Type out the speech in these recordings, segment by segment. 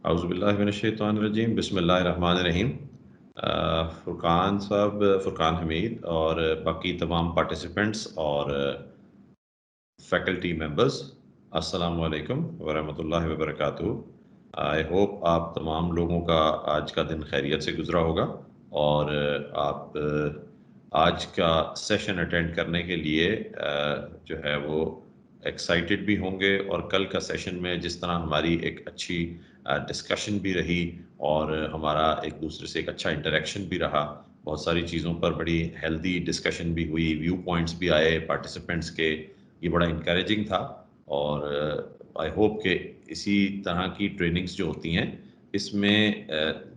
औज़ुबिल्लाहि बिस्मिल्लाहिर्रहमानिर्रहीम। फुरकान साहब, फुरकान हमीद और बाकी तमाम पार्टिसिपेंट्स और फैकल्टी मेंबर्स, अस्सलामु अलैकुम व रहमतुल्लाहि व बरकातुहू। आई होप आप तमाम लोगों का आज का दिन खैरियत से गुजरा होगा और आप आज का सेशन अटेंड करने के लिए जो है वो एक्साइटेड भी होंगे और कल का सेशन में जिस तरह हमारी एक अच्छी डिस्कशन भी रही और हमारा एक दूसरे से एक अच्छा इंटरेक्शन भी रहा, बहुत सारी चीज़ों पर बड़ी हेल्दी डिस्कशन भी हुई, व्यू पॉइंट्स भी आए पार्टिसिपेंट्स के, ये बड़ा इंकरेजिंग था। और आई होप कि इसी तरह की ट्रेनिंग्स जो होती हैं इसमें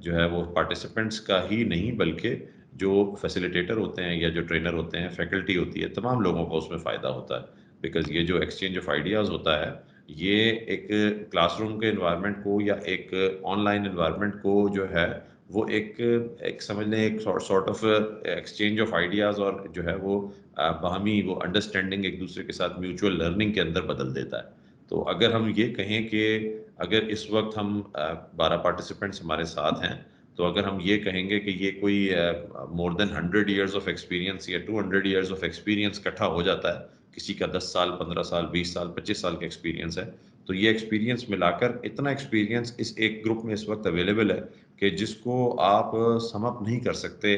जो है वो पार्टिसिपेंट्स का ही नहीं बल्कि जो फैसिलिटेटर होते हैं या जो ट्रेनर होते हैं, फैकल्टी होती है, तमाम लोगों को उसमें फ़ायदा होता है। बिकॉज़ ये जो एक्सचेंज ऑफ आइडियाज़ होता है, ये एक क्लासरूम के एनवायरनमेंट को या एक ऑनलाइन एनवायरनमेंट को जो है वो एक एक समझ लें एक sort of exchange of ideas और जो है वो बाहमी वो अंडरस्टैंडिंग एक दूसरे के साथ म्यूचुअल लर्निंग के अंदर बदल देता है। तो अगर हम ये कहें कि अगर इस वक्त हम 12 पार्टिसिपेंट्स हमारे साथ हैं, तो अगर हम ये कहेंगे कि ये कोई more than 100 years of experience या 200 इयर्स ऑफ एक्सपीरियंस इकट्ठा हो जाता है, किसी का 10 साल, 15 साल, 20 साल, 25 साल का एक्सपीरियंस है, तो ये एक्सपीरियंस मिलाकर इतना एक्सपीरियंस इस एक ग्रुप में इस वक्त अवेलेबल है कि जिसको आप सम अप नहीं कर सकते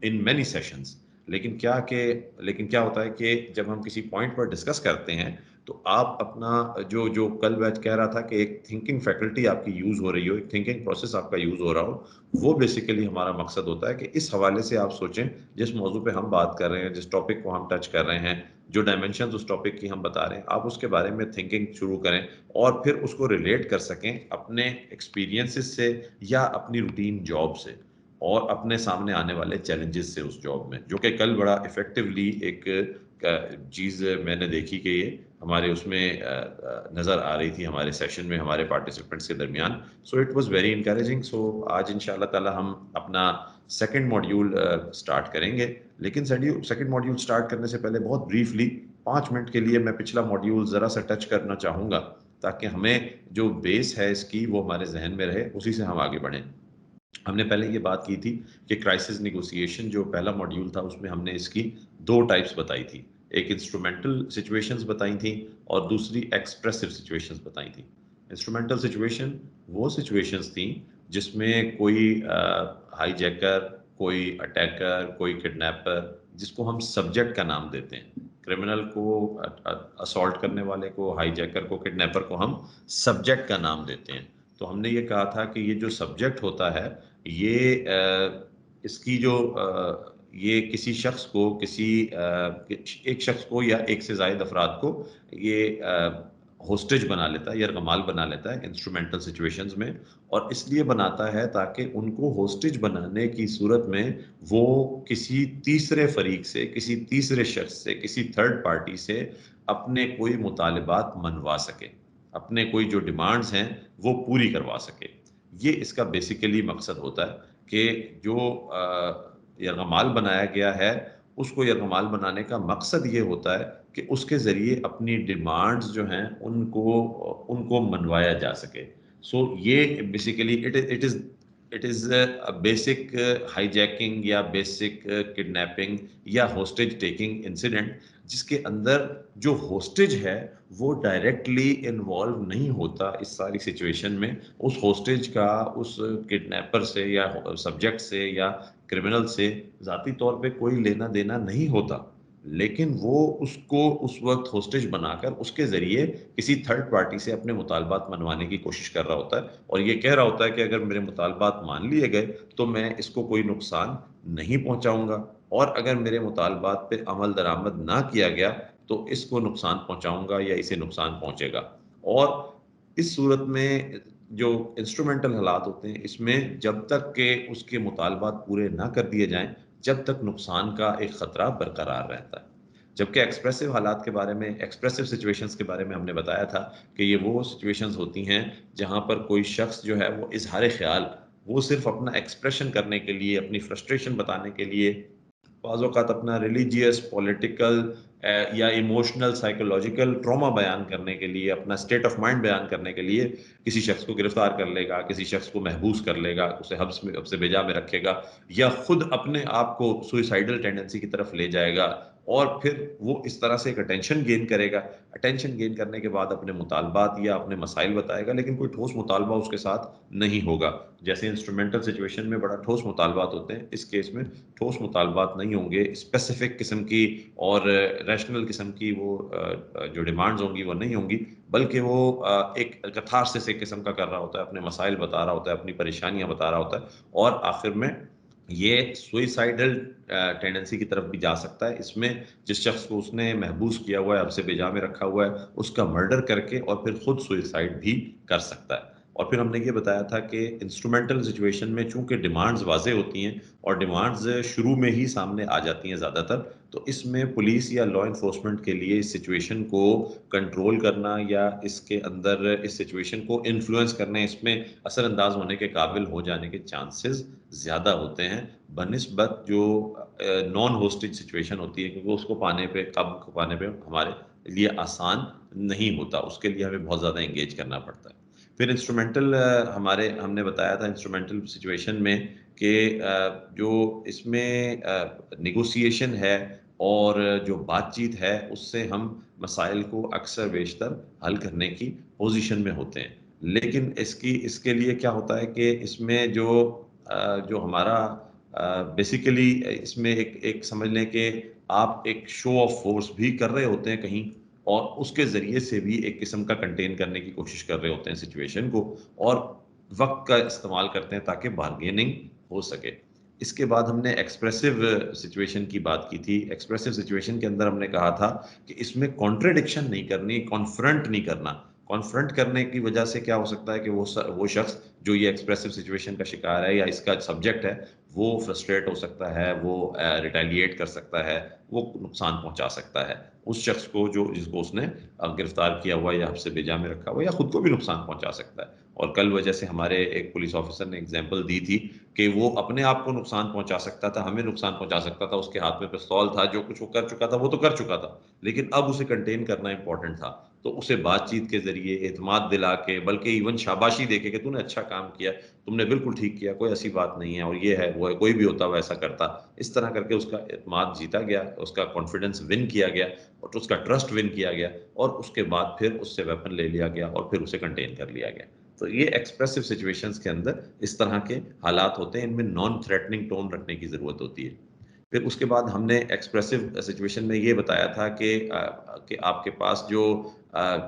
इन मेनी सेशंस। लेकिन क्या होता है कि जब हम किसी पॉइंट पर डिस्कस करते हैं, तो आप अपना जो जो कल बैच कह रहा था कि एक थिंकिंग फैकल्टी आपकी यूज़ हो रही हो, एक थिंकिंग प्रोसेस आपका यूज़ हो रहा हो, वो बेसिकली हमारा मकसद होता है कि इस हवाले से आप सोचें, जिस मौजू पे हम बात कर रहे हैं, जिस टॉपिक को हम टच कर रहे हैं, जो डायमेंशंस उस टॉपिक की हम बता रहे हैं, आप उसके बारे में थिंकिंग शुरू करें और फिर उसको रिलेट कर सकें अपने एक्सपीरियंसेस से या अपनी रूटीन जॉब से और अपने सामने आने वाले चैलेंजेस से उस जॉब में, जो कि कल बड़ा इफ़ेक्टिवली एक चीज़ मैंने देखी कि ये हमारे उसमें नज़र आ रही थी हमारे सेशन में हमारे पार्टिसिपेंट्स के दरमियान। So it was very encouraging. So आज इंशाल्लाह ताला हम अपना सेकंड मॉड्यूल स्टार्ट करेंगे। लेकिन सेकंड मॉड्यूल स्टार्ट करने से पहले बहुत ब्रीफली 5 मिनट के लिए मैं पिछला मॉड्यूल ज़रा सा टच करना चाहूँगा, ताकि हमें जो बेस है इसकी वो हमारे ज़हन में रहे, उसी से हम आगे बढ़ें। हमने पहले ये बात की थी कि क्राइसिस नेगोशिएशन जो पहला मॉड्यूल था उसमें हमने इसकी 2 टाइप्स बताई थी। एक इंस्ट्रूमेंटल सिचुएशंस बताई थी और दूसरी एक्सप्रेसिव सिचुएशंस बताई थी। इंस्ट्रूमेंटल सिचुएशन वो सिचुएशंस थी जिसमें कोई हाईजैकर, कोई अटैकर, कोई किडनैपर, जिसको हम सब्जेक्ट का नाम देते हैं। क्रिमिनल को असॉल्ट करने वाले को, हाईजैकर को, किडनैपर को हम सब्जेक्ट का नाम देते हैं। तो हमने ये कहा था कि ये जो सब्जेक्ट होता है, ये इसकी जो ये किसी शख्स को एक शख्स को या एक से ज़ायद अफराद को ये होस्टेज बना लेता है, यरगमाल बना लेता है इंस्ट्रूमेंटल सिचुएशंस में, और इसलिए बनाता है ताकि उनको होस्टेज बनाने की सूरत में वो किसी तीसरे फरीक से, किसी तीसरे शख्स से, किसी थर्ड पार्टी से अपने कोई मुतालिबात मनवा सके, अपने कोई जो डिमांड्स हैं वो पूरी करवा सके। ये इसका बेसिकली मकसद होता है कि जो यरगमाल बनाया गया है, उसको यरगमाल बनाने का मकसद ये होता है कि उसके ज़रिए अपनी डिमांड्स जो हैं उनको मनवाया जा सके। सो ये basically it is a basic hijacking या बेसिक किडनैपिंग या होस्टेज टेकिंग इंसिडेंट, जिसके अंदर जो होस्टेज है वो डायरेक्टली इन्वॉल्व नहीं होता इस सारी सिचुएशन में। उस होस्टेज का उस किडनैपर से या सब्जेक्ट से या क्रिमिनल से ज़ाती तौर पे कोई लेना देना नहीं होता, लेकिन वो उसको उस वक्त होस्टेज बनाकर उसके ज़रिए किसी थर्ड पार्टी से अपने मुतालबात मनवाने की कोशिश कर रहा होता है और ये कह रहा होता है कि अगर मेरे मुतालबात मान लिए गए तो मैं इसको कोई नुकसान नहीं पहुंचाऊंगा, और अगर मेरे मुतालबात पे अमल दरामद ना किया गया तो इसको नुकसान पहुंचाऊंगा या इसे नुकसान पहुंचेगा। और इस सूरत में जो इंस्ट्रूमेंटल हालात होते हैं, इसमें जब तक के उसके मुतालबात पूरे ना कर दिए जाएं, जब तक नुकसान का एक खतरा बरकरार रहता है। जबकि एक्सप्रेसिव हालात के बारे में, एक्सप्रेसिव सिचुएशंस के बारे में हमने बताया था कि ये वो सिचुएशंस होती हैं जहां पर कोई शख्स जो है वो इजहार ख्याल, वो सिर्फ अपना एक्सप्रेशन करने के लिए, अपनी फ्रस्ट्रेशन बताने के लिए बाज़ औक़ात अपना रिलीजियस, पॉलिटिकल या इमोशनल, साइकोलॉजिकल ट्रॉमा बयान करने के लिए, अपना स्टेट ऑफ माइंड बयान करने के लिए किसी शख्स को गिरफ्तार कर लेगा, किसी शख्स को महबूस कर लेगा, उसे हब्स बेजा में रखेगा, या खुद अपने आप को सुइसाइडल टेंडेंसी की तरफ ले जाएगा, और फिर वो इस तरह से एक अटेंशन गेन करेगा। अटेंशन गेन करने के बाद अपने मुतालबात या अपने मसाइल बताएगा, लेकिन कोई ठोस मुतालबा उसके साथ नहीं होगा। जैसे इंस्ट्रूमेंटल सिचुएशन में बड़ा ठोस मुतालबात होते हैं, इस केस में ठोस मुतालबात नहीं होंगे, स्पेसिफिक किस्म की और रैशनल किस्म की वो जो डिमांड्स होंगी वो नहीं होंगी, बल्कि वो एक कैथारसिस एक किस्म का कर रहा होता है, अपने मसाइल बता रहा होता है, अपनी परेशानियां बता रहा होता है, और आखिर में ये सुइसाइडल टेंडेंसी की तरफ भी जा सकता है। इसमें जिस शख्स को उसने महबूस किया हुआ है, हब्से बेजा में रखा हुआ है, उसका मर्डर करके और फिर खुद सुइसाइड भी कर सकता है। और फिर हमने ये बताया था कि इंस्ट्रूमेंटल सिचुएशन में चूंकि डिमांड्स वाज़े होती हैं और डिमांड्स शुरू में ही सामने आ जाती हैं ज़्यादातर, तो इसमें पुलिस या लॉ इन्फोर्समेंट के लिए इस सिचुएशन को कंट्रोल करना या इसके अंदर इस सिचुएशन को इन्फ्लुएंस करने, इसमें असरअंदाज होने के काबिल हो जाने के चांसेस ज़्यादा होते हैं बनिस्बत जो नॉन होस्टेज सिचुएशन होती है, क्योंकि उसको पाने पे, काबू को पाने पे हमारे लिए आसान नहीं होता, उसके लिए हमें बहुत ज़्यादा एंगेज करना पड़ता है। फिर इंस्ट्रूमेंटल हमने बताया था इंस्ट्रूमेंटल सिचुएशन में कि जो इसमें नेगोशिएशन है और जो बातचीत है, उससे हम मसाइल को अक्सर बेशतर हल करने की पोजीशन में होते हैं। लेकिन इसके लिए क्या होता है कि इसमें जो हमारा बेसिकली इसमें एक एक समझ लें कि आप एक शो ऑफ फोर्स भी कर रहे होते हैं कहीं, और उसके ज़रिए से भी एक किस्म का कंटेन करने की कोशिश कर रहे होते हैं सिचुएशन को, और वक़्त का इस्तेमाल करते हैं ताकि बार्गेनिंग हो सके। इसके बाद हमने एक्सप्रेसिव सिचुएशन की बात की थी। एक्सप्रेसिव सिचुएशन के अंदर हमने कहा था कि इसमें कॉन्ट्रडिक्शन नहीं करनी, कॉन्फ्रंट नहीं करना। कॉन्फ्रंट करने की वजह से क्या हो सकता है कि वो शख्स जो ये एक्सप्रेसिव सिचुएशन का शिकार है या इसका सब्जेक्ट है, वो फ्रस्ट्रेट हो सकता है, वो रिटेलिएट कर सकता है, वो नुकसान पहुंचा सकता है उस शख्स को जिसको उसने गिरफ्तार किया हुआ या हब्से बेजा में रखा हुआ, या खुद को भी नुकसान पहुंचा सकता है। और कल वजह से हमारे एक पुलिस ऑफिसर ने एग्जाम्पल दी थी कि वो अपने आप को नुकसान पहुंचा सकता था, हमें नुकसान पहुंचा सकता था, उसके हाथ में पिस्तौल था, जो कुछ वो कर चुका था वो तो कर चुका था, लेकिन अब उसे कंटेन करना इंपॉर्टेंट था। तो उसे बातचीत के जरिए एतमाद दिला के, बल्कि इवन शाबाशी देके कि तूने अच्छा काम किया, तुमने बिल्कुल ठीक किया, कोई ऐसी बात नहीं है, और ये है वो है, कोई भी होता वो ऐसा करता, इस तरह करके उसका एतमाद जीता गया, उसका कॉन्फिडेंस विन किया गया और उसका ट्रस्ट विन किया गया, और उसके बाद फिर उससे वेपन ले लिया गया और फिर उसे कंटेन कर लिया गया। तो ये एक्सप्रेसिव सिचुएशंस के अंदर इस तरह के हालात होते हैं, इनमें नॉन थ्रेटनिंग टोन रखने की ज़रूरत होती है। फिर उसके बाद हमने एक्सप्रेसिव सिचुएशन में ये बताया था कि आपके पास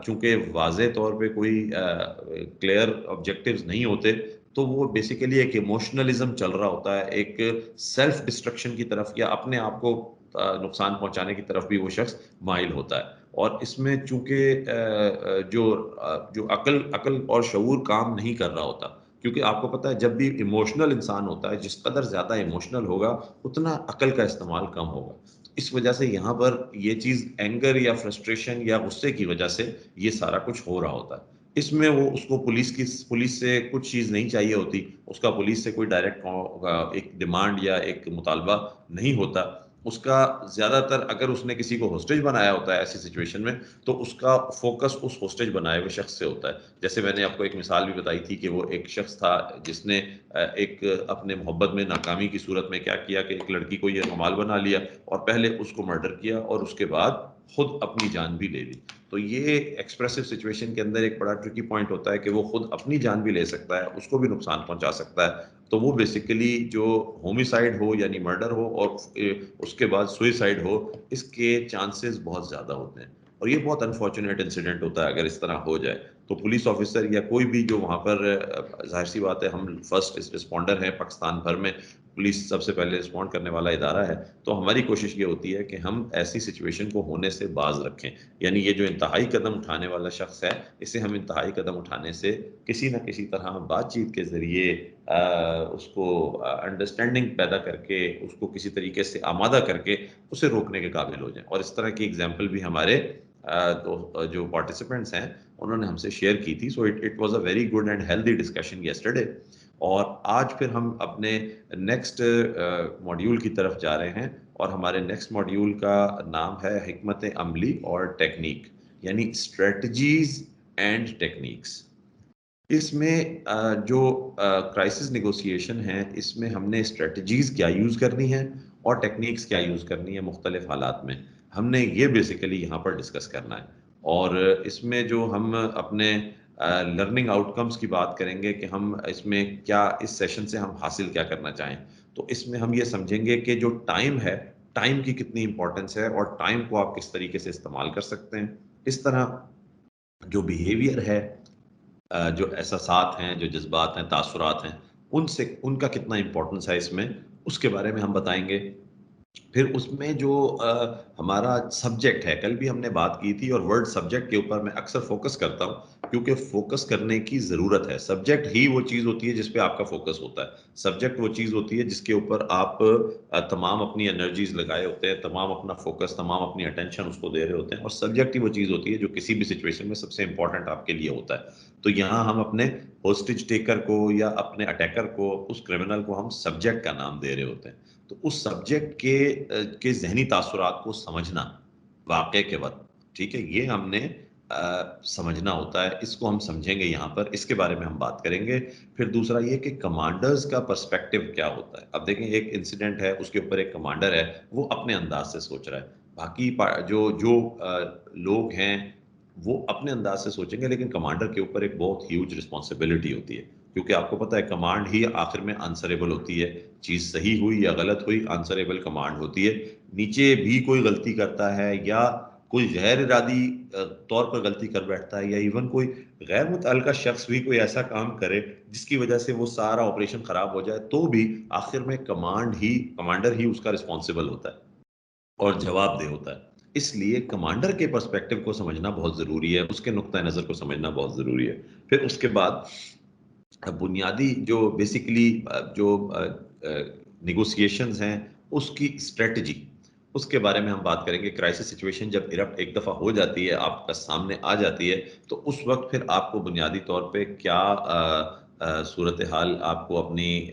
चूँकि वाज़ेह तौर पे कोई क्लियर ऑब्जेक्टिव्स नहीं होते, तो वो बेसिकली एक इमोशनलिज़्म चल रहा होता है, एक सेल्फ डिस्ट्रक्शन की तरफ या अपने आप को नुकसान पहुँचाने की तरफ भी वो शख्स माइल होता है। और इसमें चूँकि जो अक्ल अक्ल और शऊर काम नहीं कर रहा होता, क्योंकि आपको पता है जब भी इमोशनल इंसान होता है, जिस कदर ज़्यादा इमोशनल होगा, उतना अक्ल का इस्तेमाल कम होगा। इस वजह से यहाँ पर ये चीज़ एंगर या फ्रस्ट्रेशन या गुस्से की वजह से ये सारा कुछ हो रहा होता है। इसमें वो उसको पुलिस से कुछ चीज़ नहीं चाहिए होती, उसका पुलिस से कोई डायरेक्ट एक डिमांड या एक मुतालबा नहीं होता। उसका ज़्यादातर, अगर उसने किसी को होस्टेज बनाया होता है ऐसी सिचुएशन में, तो उसका फ़ोकस उस होस्टेज बनाए हुए शख्स से होता है। जैसे मैंने आपको एक मिसाल भी बताई थी कि वो एक शख्स था जिसने एक अपने मोहब्बत में नाकामी की सूरत में क्या किया कि एक लड़की को ये रुमाल बना लिया और पहले उसको मर्डर किया और उसके बाद खुद अपनी जान भी ले ली। तो ये एक्सप्रेसिव सिचुएशन के अंदर एक बड़ा ट्रिकी पॉइंट होता है कि वो खुद अपनी जान भी ले सकता है, उसको भी नुकसान पहुँचा सकता है। तो वो बेसिकली जो होमिसाइड हो यानी मर्डर हो और उसके बाद सुइसाइड हो, इसके चांसेस बहुत ज़्यादा होते हैं। और ये बहुत अनफॉर्चुनेट इंसिडेंट होता है अगर इस तरह हो जाए। तो पुलिस ऑफिसर या कोई भी जो वहाँ पर, ज़ाहिर-सी बात है हम फर्स्ट रिस्पॉन्डर हैं पाकिस्तान भर में, पुलिस सबसे पहले रिस्पॉन्ड करने वाला इदारा है, तो हमारी कोशिश ये होती है कि हम ऐसी सिचुएशन को होने से बाज़ रखें। यानी ये जो इंतहाई कदम उठाने वाला शख्स है, इसे हम इंतहाई कदम उठाने से किसी न किसी तरह बातचीत के ज़रिए उसको अंडरस्टैंडिंग पैदा करके, उसको किसी तरीके से आमादा करके उसे रोकने के काबिल हो जाएँ। और इस तरह की एग्ज़ाम्पल भी हमारे जो पार्टिसिपेंट्स हैं, उन्होंने हमसे शेयर की थी। So it it was a very good and healthy discussion yesterday. और आज फिर हम अपने नेक्स्ट मॉड्यूल की तरफ जा रहे हैं, और हमारे नेक्स्ट मॉड्यूल का नाम है हिकमत अमली और टेक्निक, यानी स्ट्रेटजीज एंड टेक्निक्स। इसमें जो क्राइसिस नेगोशिएशन है, इसमें हमने स्ट्रेटजीज क्या यूज़ करनी है और टेक्निक्स क्या यूज़ करनी है मुख्तलिफ हालात में, हमने ये बेसिकली यहाँ पर डिस्कस करना है। और इसमें जो हम अपने लर्निंग आउटकम्स की बात करेंगे कि हम इसमें क्या, इस सेशन से हम हासिल क्या करना चाहें, तो इसमें हम ये समझेंगे कि जो टाइम है, टाइम की कितनी इंपॉर्टेंस है और टाइम को आप किस तरीके से इस्तेमाल कर सकते हैं। इस तरह जो बिहेवियर है, जो एहसासात हैं, जो जज़्बात हैं, तासुरात हैं, उनसे उनका कितना इम्पोर्टेंस है इसमें, उसके बारे में हम बताएँगे। फिर उसमें जो हमारा सब्जेक्ट है, कल भी हमने बात की थी और वर्ड सब्जेक्ट के ऊपर मैं अक्सर फ़ोकस करता हूँ, क्योंकि फ़ोकस करने की ज़रूरत है। सब्जेक्ट ही वो चीज़ होती है जिस पे आपका फ़ोकस होता है। सब्जेक्ट वो चीज़ होती है जिसके ऊपर आप तमाम अपनी एनर्जीज़ लगाए होते हैं, तमाम अपना फ़ोकस, तमाम अपनी अटेंशन उसको दे रहे होते हैं, और सब्जेक्ट ही वो चीज़ होती है जो किसी भी सिचुएशन में सबसे इम्पोर्टेंट आपके लिए होता है। तो यहाँ हम अपने होस्टेज टेकर को या अपने अटैकर को, उस क्रिमिनल को हम सब्जेक्ट का नाम दे रहे होते हैं। तो उस सब्जेक्ट के ज़हनी तासुरात को समझना वाक़े के वक़्त, ठीक है? ये हमने समझना होता है, इसको हम समझेंगे यहाँ पर, इसके बारे में हम बात करेंगे। फिर दूसरा ये कि कमांडर्स का पर्सपेक्टिव क्या होता है? अब देखें, एक इंसिडेंट है, उसके ऊपर एक कमांडर है, वो अपने अंदाज़ से सोच रहा है। बाकी जो जो लोग हैं, वो अपने अंदाज़ से सोचेंगे, लेकिन कमांडर के ऊपर एक बहुत ह्यूज रिस्पॉन्सिबिलिटी होती है। क्योंकि आपको पता है, कमांड ही आखिर में आंसरेबल होती है। चीज़ सही हुई या गलत हुई, आंसरेबल कमांड होती है। नीचे भी कोई गलती करता है या कोई गैर इरादी तौर पर गलती कर बैठता है, या इवन कोई गैर मुतल्लिका शख्स भी कोई ऐसा काम करे जिसकी वजह से वो सारा ऑपरेशन खराब हो जाए, तो भी आखिर में कमांडर ही उसका रिस्पॉन्सिबल होता है और जवाबदेह होता है। इसलिए कमांडर के पर्सपेक्टिव को समझना बहुत ज़रूरी है, उसके नुक्ता नज़र को समझना बहुत ज़रूरी है। फिर उसके बाद बुनियादी जो बेसिकली नेगोशिएशंस हैं, उसकी स्ट्रेटजी, उसके बारे में हम बात करेंगे। क्राइसिस सिचुएशन जब इरप्ट एक दफ़ा हो जाती है, आपका सामने आ जाती है, तो उस वक़्त फिर आपको बुनियादी तौर पे क्या सूरत हाल आपको अपनी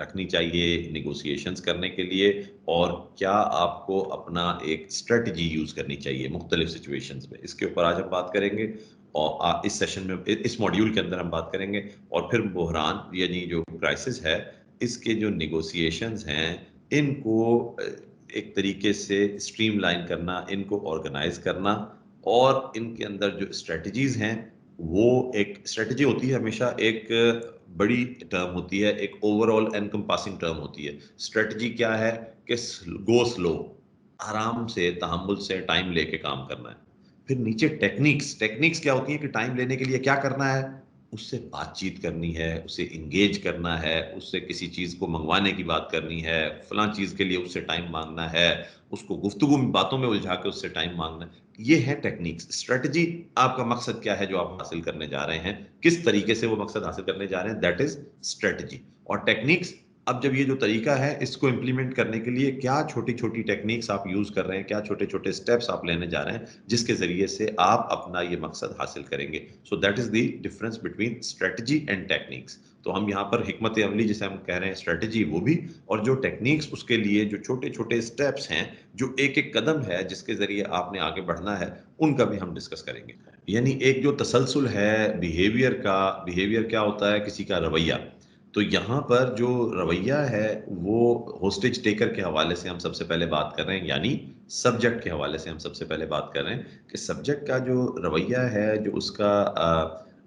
रखनी चाहिए नेगोशिएशंस करने के लिए, और क्या आपको अपना एक स्ट्रेटजी यूज़ करनी चाहिए मुख्तलिफ सिचुएशंस में। इसके ऊपर आज हम बात करेंगे, और इस सेशन में, इस मॉड्यूल के अंदर हम बात करेंगे। और फिर बहरान, यानी जो क्राइसिस है, इसके जो नेगोशिएशंस हैं, इनको एक तरीके से स्ट्रीमलाइन करना, इनको ऑर्गेनाइज करना, और इनके अंदर जो स्ट्रेटजीज हैं, वो एक स्ट्रेटजी होती है हमेशा एक बड़ी टर्म होती है, एक ओवरऑल एनकम्पासिंग टर्म होती है। स्ट्रेटजी क्या है कि गो स्लो, आराम से, तहम्मुल से, टाइम लेके काम करना है। फिर नीचे टेक्निक्स, टेक्निक्स क्या होती है कि टाइम लेने के लिए क्या करना है, उससे बातचीत करनी है, उसे इंगेज करना है, उससे किसी चीज़ को मंगवाने की बात करनी है, फलां चीज़ के लिए उससे टाइम मांगना है, उसको गुफ्तगू में, बातों में उलझा के उससे टाइम मांगना है। ये है टेक्निक्स। स्ट्रेटजी, आपका मकसद क्या है जो आप हासिल करने जा रहे हैं, किस तरीके से वो मकसद हासिल करने जा रहे हैं, दैट इज स्ट्रेटजी। और टेक्निक्स, अब जब ये जो तरीका है, इसको इम्प्लीमेंट करने के लिए क्या छोटी-छोटी टेक्निक्स आप यूज़ कर रहे हैं, क्या छोटे-छोटे स्टेप्स आप लेने जा रहे हैं, जिसके ज़रिए से आप अपना ये मकसद हासिल करेंगे। So that is the difference between strategy and techniques. तो हम यहाँ पर हिकमत अमली जिसे हम कह रहे हैं, स्ट्रेटजी वो भी, और जो टेक्निक्स, उसके लिए जो छोटे-छोटे स्टेप्स हैं, जो एक-एक कदम है जिसके ज़रिए आपने आगे बढ़ना है, उनका भी हम डिस्कस करेंगे। यानी एक जो तसलसल है बिहेवियर का, बिहेवियर क्या होता है, किसी का रवैया। तो यहाँ पर जो रवैया है, वो होस्टेज टेकर के हवाले से हम सबसे पहले बात कर रहे हैं, यानी सब्जेक्ट के हवाले से हम सबसे पहले बात कर रहे हैं कि सब्जेक्ट का जो रवैया है, जो उसका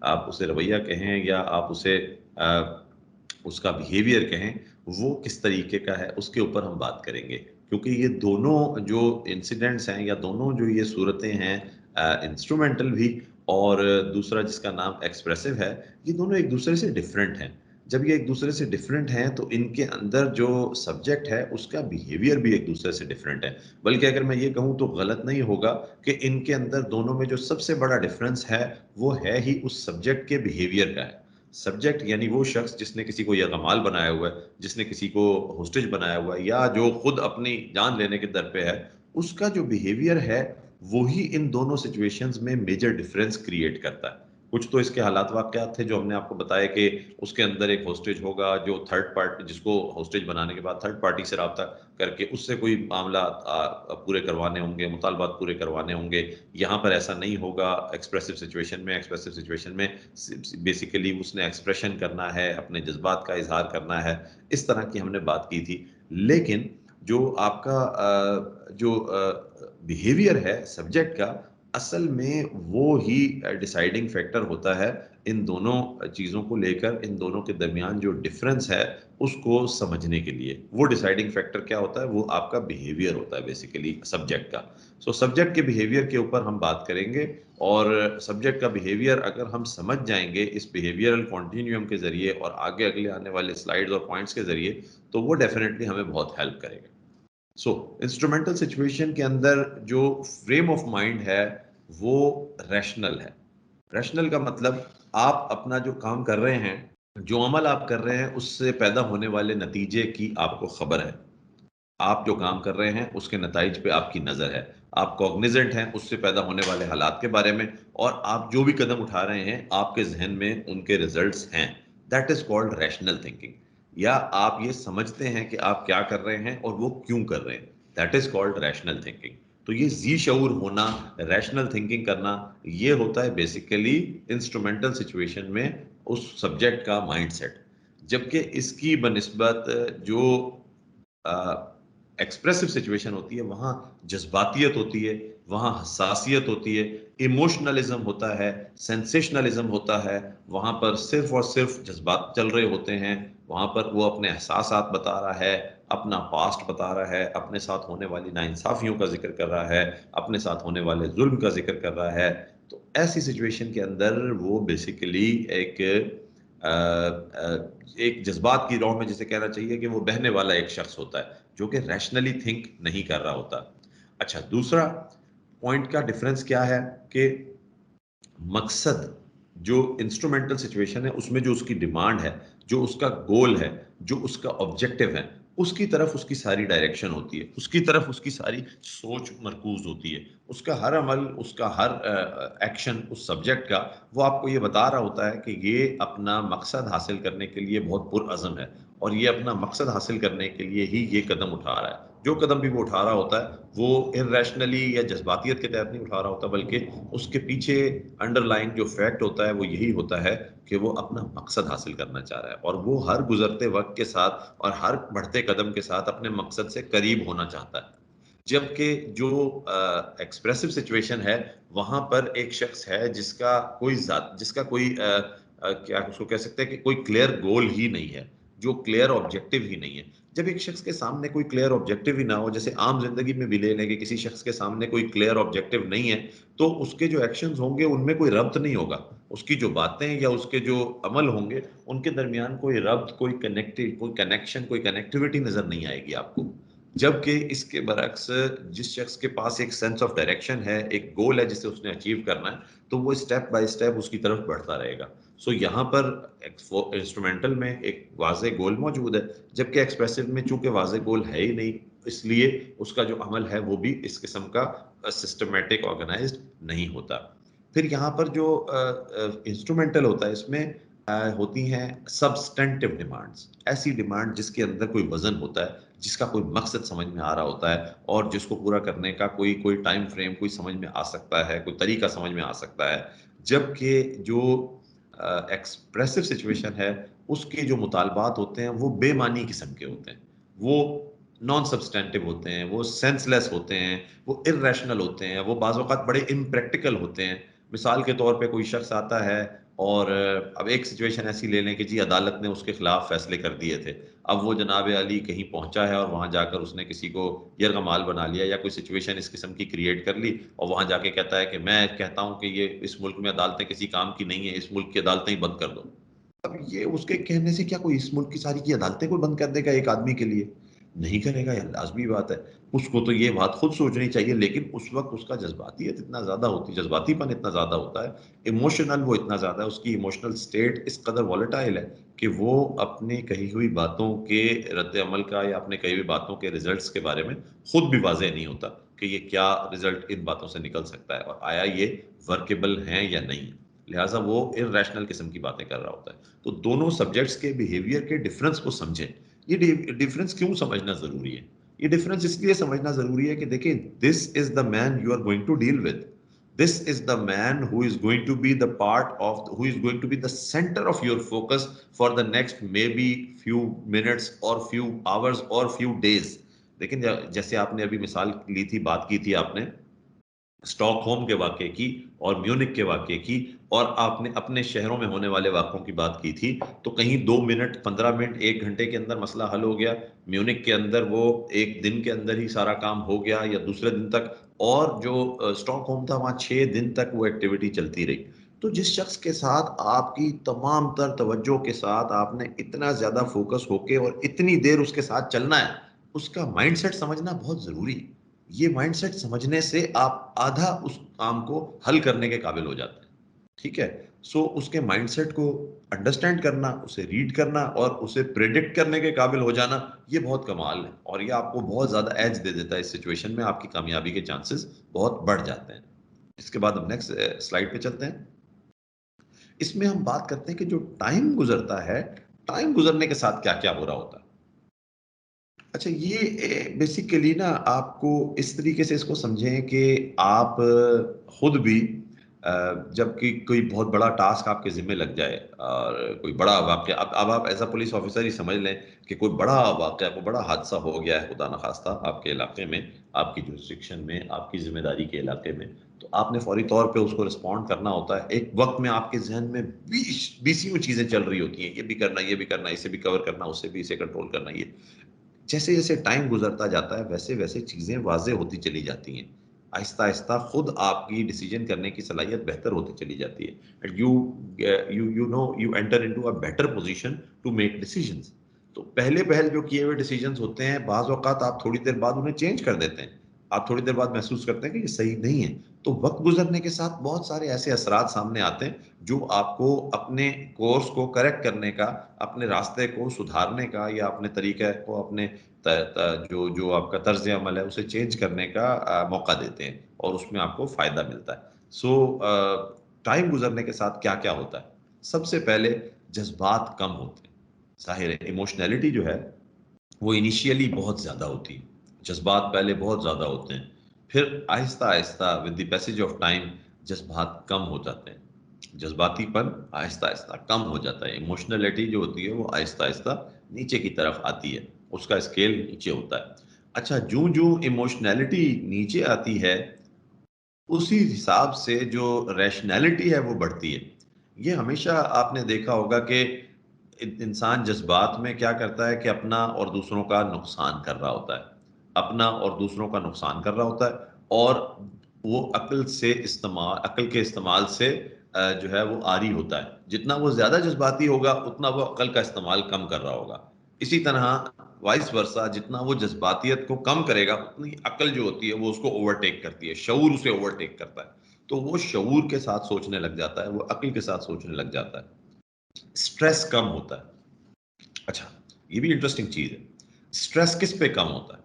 आप उसे रवैया कहें या आप उसे उसका बिहेवियर कहें, वो किस तरीके का है, उसके ऊपर हम बात करेंगे। क्योंकि ये दोनों जो इंसिडेंट्स हैं, या दोनों जो ये सूरतें हैं, इंस्ट्रूमेंटल भी और दूसरा जिसका नाम एक्सप्रेसिव है, ये दोनों एक दूसरे से डिफरेंट हैं। जब ये एक दूसरे से डिफरेंट हैं, तो इनके अंदर जो सब्जेक्ट है, उसका बिहेवियर भी एक दूसरे से डिफरेंट है। बल्कि अगर मैं ये कहूँ तो गलत नहीं होगा कि इनके अंदर दोनों में जो सबसे बड़ा डिफरेंस है, वो है ही उस सब्जेक्ट के बिहेवियर का है। सब्जेक्ट यानी वो शख्स जिसने किसी को यरगमाल बनाया हुआ है, जिसने किसी को होस्टेज बनाया हुआ है, या जो खुद अपनी जान लेने के दर पे है, उसका जो बिहेवियर है, वो ही इन दोनों सिचुएशंस में मेजर डिफरेंस क्रिएट करता है। कुछ तो इसके हालात वाक़यात थे जो हमने आपको बताया कि उसके अंदर एक होस्टेज होगा जो थर्ड पार्टी, जिसको होस्टेज बनाने के बाद थर्ड पार्टी से राब्ता करके उससे कोई मामला पूरे करवाने होंगे, मुतालबात पूरे करवाने होंगे। यहाँ पर ऐसा नहीं होगा। एक्सप्रेसिव सिचुएशन में बेसिकली उसने एक्सप्रेशन करना है, अपने जज़्बात का इज़हार करना है, इस तरह की हमने बात की थी। लेकिन जो आपका जो बिहेवियर है सब्जेक्ट का, असल में वो ही डिसाइडिंग फैक्टर होता है इन दोनों चीज़ों को लेकर, इन दोनों के दरमियान जो डिफरेंस है उसको समझने के लिए। वो डिसाइडिंग फैक्टर क्या होता है? वो आपका बिहेवियर होता है बेसिकली सब्जेक्ट का। सो सब्जेक्ट के बिहेवियर के ऊपर हम बात करेंगे, और सब्जेक्ट का बिहेवियर अगर हम समझ जाएंगे इस बिहेवियरल कॉन्टिन्यूम के ज़रिए और आगे अगले आने वाले स्लाइड्स और पॉइंट्स के ज़रिए, तो वो डेफिनेटली हमें बहुत हेल्प करेगा। सो इंस्ट्रूमेंटल सिचुएशन के अंदर जो फ्रेम ऑफ माइंड है वो रैशनल है। रैशनल का मतलब आप अपना जो काम कर रहे हैं, जो अमल आप कर रहे हैं, उससे पैदा होने वाले नतीजे की आपको खबर है। आप जो काम कर रहे हैं उसके नताइज पे आपकी नज़र है। आप कॉग्निजेंट हैं उससे पैदा होने वाले हालात के बारे में, और आप जो भी कदम उठा रहे हैं आपके ज़हन में उनके रिजल्ट्स हैं। That is called rational thinking. या आप ये समझते हैं कि आप क्या कर रहे हैं और वो क्यों कर रहे हैं। That is called rational thinking. तो ये ज़ी शऊर होना, रैशनल थिंकिंग करना, ये होता है बेसिकली इंस्ट्रूमेंटल सिचुएशन में उस सब्जेक्ट का माइंडसेट। जबकि इसकी बनिस्बत जो एक्सप्रेसिव सिचुएशन होती है, वहाँ जज़्बातियत होती है, वहाँ हसासियत होती है, इमोशनलिज़्म होता है, सेंसेशनलिज़्म होता है, वहाँ पर सिर्फ़ और सिर्फ़ जज़्बात चल रहे होते हैं, वहाँ पर वो अपने एहसासात बता रहा है, अपना पास्ट बता रहा है, अपने साथ होने वाली नाइंसाफ़ियों का ज़िक्र कर रहा है, अपने साथ होने वाले ज़ुल्म का ज़िक्र कर रहा है। तो ऐसी सिचुएशन के अंदर वो बेसिकली एक एक जज़्बात की रौ में जिसे कहना चाहिए कि वो बहने वाला एक शख्स होता है, जो कि रैशनली थिंक नहीं कर रहा होता। अच्छा, दूसरा पॉइंट का डिफरेंस क्या है कि मकसद, जो इंस्ट्रूमेंटल सिचुएशन है उसमें जो उसकी डिमांड है, जो उसका गोल है, जो उसका ऑब्जेक्टिव है, उसकी तरफ उसकी सारी डायरेक्शन होती है, उसकी तरफ उसकी सारी सोच मरकूज होती है। उसका हर अमल, उसका हर एक्शन उस सब्जेक्ट का, वो आपको ये बता रहा होता है कि ये अपना मकसद हासिल करने के लिए बहुत पुरअज़म है, और ये अपना मकसद हासिल करने के लिए ही ये कदम उठा रहा है। जो कदम भी वो उठा रहा होता है, वो इर्रेशनली या जज्बातियत के तहत नहीं उठा रहा होता, बल्कि उसके पीछे अंडरलाइंग जो फैक्ट होता है वो यही होता है कि वो अपना मकसद हासिल करना चाह रहा है, और वो हर गुजरते वक्त के साथ और हर बढ़ते कदम के साथ अपने मकसद से करीब होना चाहता है। जबकि जो एक्सप्रेसिव सिचुएशन है, वहां पर एक शख्स है जिसका कोई क्या उसको कह सकते हैं कि कोई क्लियर गोल ही नहीं है, जो क्लियर ऑब्जेक्टिव ही नहीं है। जब एक शख्स के सामने कोई क्लियर ऑब्जेक्टिव ही ना हो, जैसे आम जिंदगी में भी ले लेंगे, किसी शख्स के सामने कोई क्लियर ऑब्जेक्टिव नहीं है, तो उसके जो एक्शंस होंगे उनमें कोई रब्त नहीं होगा। उसकी जो बातें या उसके जो अमल होंगे, उनके दरमियान कोई रब्त, कोई कनेक्शन, कोई कनेक्टिविटी नजर नहीं आएगी आपको। जबकि इसके बरक्स, जिस शख्स के पास एक सेंस ऑफ डायरेक्शन है, एक गोल है जिसे उसने अचीव करना है, तो वो स्टेप बाय स्टेप उसकी तरफ बढ़ता रहेगा। सो यहाँ पर इंस्ट्रूमेंटल में एक वाज़ेह गोल मौजूद है, जबकि एक्सप्रेसिव में चूंकि वाज़ेह गोल है ही नहीं, इसलिए उसका जो अमल है वो भी इस किस्म का सिस्टमेटिक, ऑर्गेनाइज्ड नहीं होता। फिर यहाँ पर जो इंस्ट्रूमेंटल होता है, इसमें होती हैं सब्सटेंटिव डिमांड्स। ऐसी डिमांड जिसके अंदर कोई वजन होता है, जिसका कोई मकसद समझ में आ रहा होता है, और जिसको पूरा करने का कोई कोई टाइम फ्रेम कोई समझ में आ सकता है, कोई तरीका समझ में आ सकता है। जबकि जो एक्सप्रेसिव सिचुएशन है, उसके जो मुतालबात होते हैं वो बेमानी किस्म के होते हैं, वो नॉन सब्सटेंटिव होते हैं, वो सेंसलेस होते हैं, वो इर्रेशनल होते हैं, वो बाज़ औक़ात बड़े इम्प्रैक्टिकल होते हैं। मिसाल के तौर पे कोई शख्स आता है, और अब एक सिचुएशन ऐसी ले लें कि जी अदालत ने उसके खिलाफ फैसले कर दिए थे। अब वो जनाब अली कहीं पहुँचा है, और वहाँ जाकर उसने किसी को यरगमाल बना लिया, या कोई सिचुएशन इस किस्म की क्रिएट कर ली, और वहाँ जाके कहता है कि मैं कहता हूँ कि ये इस मुल्क में अदालतें किसी काम की नहीं है, इस मुल्क की अदालतें ही बंद कर दो। अब ये उसके कहने से क्या कोई इस मुल्क की सारी की अदालतें कोई बंद कर देगा एक आदमी के लिए? नहीं करेगा, ये लाज़मी बात है। उसको तो ये बात खुद सोचनी चाहिए, लेकिन उस वक़्त उसका जज़्बातियत इतना ज़्यादा होती है, जज़्बातीपन इतना ज़्यादा होता है, इमोशनल वो इतना ज़्यादा है, उसकी इमोशनल स्टेट इस कदर वॉलेटाइल है कि वो अपनी कही हुई बातों के रद्द-ए-अमल का, या अपने कही हुई बातों के रिज़ल्ट्स के बारे में खुद भी वाज़ेह नहीं होता कि ये क्या रिज़ल्ट इन बातों से निकल सकता है, और आया ये वर्केबल हैं या नहीं। लिहाजा वो इर्रेशनल किस्म की बातें कर रहा होता है। तो दोनों सब्जेक्ट्स के बिहेवियर के डिफरेंस को समझें। ये डिफरेंस क्यों समझना ज़रूरी है? ये डिफरेंस इसलिए समझना ज़रूरी है कि देखिए, this is the man you are going to deal with. This is the man who is going to be the part of, who is going to be the center of your focus for the next maybe few minutes or few hours or few days. लेकिन जैसे आपने अभी मिसाल ली थी, बात की थी आपने स्टॉकहोम के वाक़ये की और म्यूनिख के वाक़ये की, और आपने अपने शहरों में होने वाले वाक़यों की बात की थी, तो कहीं 2 मिनट, 15 मिनट, 1 घंटे के अंदर मसला हल हो गया। म्यूनिख के अंदर वो 1 दिन के अंदर ही सारा काम हो गया या दूसरे दिन तक, और जो स्टॉकहोम था वहाँ 6 दिन तक वो एक्टिविटी चलती रही। तो जिस शख्स के साथ आपकी तमाम तर तवज्जो के साथ आपने इतना ज़्यादा फ़ोकस होके और इतनी देर उसके साथ चलना है, उसका माइंडसेट समझना बहुत ज़रूरी है। ये माइंडसेट समझने से आप आधा उस काम को हल करने के काबिल हो जाते हैं। ठीक है? सो उसके माइंडसेट को अंडरस्टैंड करना, उसे रीड करना और उसे प्रेडिक्ट करने के काबिल हो जाना, ये बहुत कमाल है, और ये आपको बहुत ज़्यादा एज दे देता है इस सिचुएशन में, आपकी कामयाबी के चांसेस बहुत बढ़ जाते हैं। इसके बाद हम नेक्स्ट स्लाइड पे चलते हैं। इसमें हम बात करते हैं कि जो टाइम गुज़रता है, टाइम गुज़रने के साथ क्या-क्या हो रहा होता है। अच्छा, ये बेसिकली ना आपको इस तरीके से इसको समझें कि आप खुद भी जबकि कोई बहुत बड़ा टास्क आपके ज़िम्मे लग जाए और कोई बड़ा वाक़या, अब आप एज़ अ पुलिस ऑफ़िसर ही समझ लें कि कोई बड़ा वाक़या, कोई बड़ा हादसा हो गया है खुदा न ख़ास्ता आपके इलाके में, आपकी जुरिस्डिक्शन में, आपकी ज़िम्मेदारी के इलाके में, तो आपने फ़ौरी तौर पे उसको रिस्पॉन्ड करना होता है। एक वक़्त में आपके ज़हन में बीसियों चीज़ें चल रही होती हैं, ये भी करना, इसे भी कवर करना, उससे भी इसे कंट्रोल करना, ये जैसे-जैसे टाइम गुज़रता जाता है, वैसे-वैसे चीज़ें वाज़ेह होती चली जाती हैं। आहिस्ता-आहिस्ता खुद आपकी डिसीज़न करने की सलाहियत बेहतर होती चली जाती है। And you know you enter into a better position to make decisions. तो पहले-पहल जो किए हुए डिसीज़न्स होते हैं, बाज़ औक़ात आप थोड़ी देर बाद उन्हें चेंज कर देते हैं। आप थोड़ी देर बाद महसूस करते हैं कि ये सही नहीं है। तो वक़्त गुज़रने के साथ बहुत सारे ऐसे असरात सामने आते हैं, जो आपको अपने कोर्स को करेक्ट करने का, अपने रास्ते को सुधारने का या अपने तरीके को, अपने त त जो जो आपका तर्ज़ अमल है उसे चेंज करने का मौका देते हैं और उसमें आपको फ़ायदा मिलता है। सो टाइम गुज़रने के साथ क्या-क्या होता है? सबसे पहले जज़्बात कम होते हैं। ज़ाहिर है इमोशनैलिटी जो है वो इनिशियली बहुत ज़्यादा होती है। जज़्बात पहले बहुत ज़्यादा होते हैं। फिर आहिस्ता-आहिस्ता with the passage of time जज़्बात कम हो जाते हैं। जज़्बातीपन आहिस्ता-आहिस्ता कम हो जाता है। इमोशनैलिटी जो होती है वो आहिस्ता-आहिस्ता नीचे की तरफ आती है। उसका स्केल नीचे होता है। अच्छा, ज्यों-ज्यों इमोशनैलिटी नीचे आती है, उसी हिसाब से जो रैशनैलिटी है वो बढ़ती है। ये हमेशा आपने देखा होगा कि इंसान जज्बात में क्या करता है कि अपना और दूसरों का नुकसान कर रहा होता है। अपना और दूसरों का नुकसान कर रहा होता है, और वो अक्ल के इस्तेमाल से जो है वो आरी होता है। जितना वो ज़्यादा जज़्बाती होगा, उतना वो अक्ल का इस्तेमाल कम कर रहा होगा। इसी तरह वाइस वर्सा, जितना वो जज़्बातियत को कम करेगा, उतनी अक्ल जो होती है वो उसको ओवरटेक करती है, शऊर उसे ओवरटेक करता है। तो वो शऊर के साथ सोचने लग जाता है, वो अक्ल के साथ सोचने लग जाता है। स्ट्रेस कम होता है। अच्छा, ये भी इंटरेस्टिंग चीज़ है। स्ट्रेस किस पे कम होता है?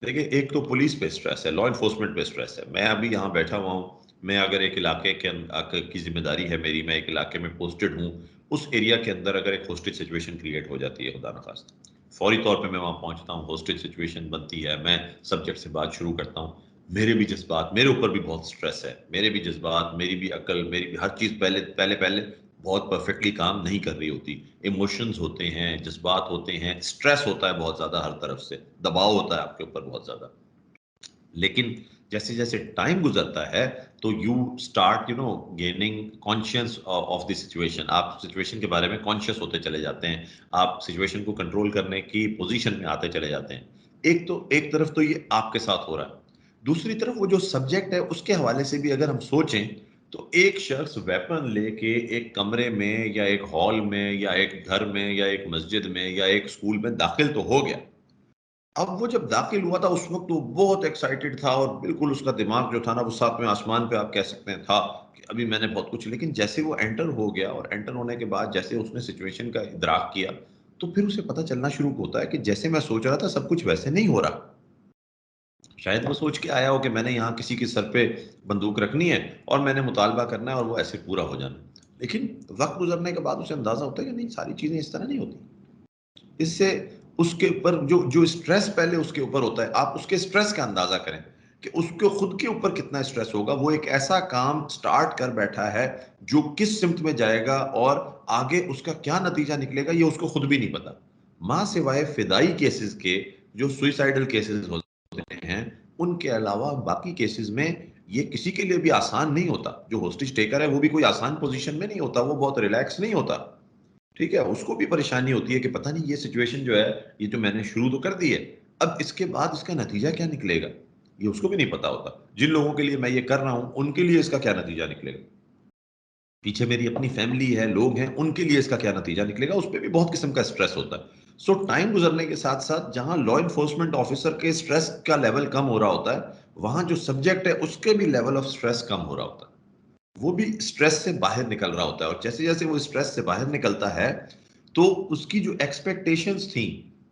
देखिए, एक तो पुलिस पे स्ट्रेस है, लॉ एनफोर्समेंट पे स्ट्रेस है। मैं अभी यहाँ बैठा हुआ हूँ, मैं अगर एक इलाके के की ज़िम्मेदारी है मेरी, मैं एक इलाके में पोस्टेड हूँ, उस एरिया के अंदर अगर एक होस्टेज सिचुएशन क्रिएट हो जाती है, खुदा न खास्ता, फौरी तौर पे मैं वहाँ पहुँचता हूँ, होस्टेज सिचुएशन बनती है, मैं सब्जेक्ट से बात शुरू करता हूँ। मेरे भी जज़्बात, मेरे ऊपर भी बहुत स्ट्रेस है, मेरे भी जज़्बात, मेरी भी अक्ल, मेरी भी हर चीज़ पहले-पहले बहुत परफेक्टली काम नहीं कर रही होती। इमोशंस होते हैं, जज़्बात होते हैं, स्ट्रेस होता है बहुत ज़्यादा हर तरफ से, दबाव होता है आपके ऊपर बहुत ज़्यादा। लेकिन जैसे-जैसे टाइम गुज़रता है, तो you start gaining conscious of the situation. आप सिचुएशन के बारे में कॉन्शियस होते चले जाते हैं। आप सिचुएशन को कंट्रोल करने की पोज़ीशन में आते चले जाते हैं। एक तरफ तो ये आपके साथ हो रहा है। दूसरी तरफ वो जो सब्जेक्ट है उसके हवाले से भी अगर हम सोचें, तो एक शख्स वेपन लेके एक कमरे में या एक हॉल में या एक घर में या एक मस्जिद में या एक स्कूल में दाखिल तो हो गया। अब वो जब दाखिल हुआ था उस वक़्त वो बहुत एक्साइटेड था और बिल्कुल उसका दिमाग जो था ना वो सातवें आसमान पे आप कह सकते हैं था, कि अभी मैंने बहुत कुछ, लेकिन जैसे वो एंटर हो गया और एंटर होने के बाद जैसे उसने सिचुएशन का इदराक किया, तो फिर उसे पता चलना शुरू होता है कि जैसे मैं सोच रहा था सब कुछ वैसे नहीं हो रहा। शायद वो सोच के आया हो कि मैंने यहाँ किसी के सर पे बंदूक रखनी है और मैंने मुतालबा करना है और वो ऐसे पूरा हो जाना है। लेकिन वक्त गुजरने के बाद उसे अंदाजा होता है कि नहीं, सारी चीजें इस तरह नहीं होती। इससे उसके ऊपर जो जो स्ट्रेस पहले उसके ऊपर होता है, आप उसके स्ट्रेस का अंदाजा करें कि उसके खुद के ऊपर कितना स्ट्रेस होगा। वो एक ऐसा काम स्टार्ट कर बैठा है जो किस सिमत में जाएगा और आगे उसका क्या नतीजा निकलेगा, ये उसको खुद भी नहीं पता। मां सिवाय फिदाई केसेस के, जो सुइसाइडल केसेस होते हैं, उनके अलावा बाकी केसेस में ये किसी के लिए भी आसान नहीं होता। जो होस्टेज टेकर है वो भी कोई आसान पोजीशन में नहीं होता, वो बहुत रिलैक्स नहीं होता। ठीक है, उसको भी परेशानी होती है कि पता नहीं ये सिचुएशन जो है, ये जो मैंने शुरू तो कर दी है, अब इसके बाद इसका नतीजा क्या निकलेगा, ये उसको भी नहीं पता होता। जिन लोगों के लिए मैं ये कर रहा हूं, उनके लिए इसका क्या नतीजा निकलेगा, पीछे मेरी अपनी फैमिली है, लोग हैं, उनके लिए इसका क्या नतीजा निकलेगा, उस पर भी बहुत किस्म का स्ट्रेस होता है। सो टाइम गुजरने के साथ साथ जहां लॉ इन्फोर्समेंट ऑफिसर के स्ट्रेस का लेवल कम हो रहा होता है, वहां जो सब्जेक्ट है उसके भी लेवल ऑफ स्ट्रेस कम हो रहा होता है। वो भी स्ट्रेस से बाहर निकल रहा होता है, और जैसे जैसे वो स्ट्रेस से बाहर निकलता है, तो उसकी जो एक्सपेक्टेशंस थी,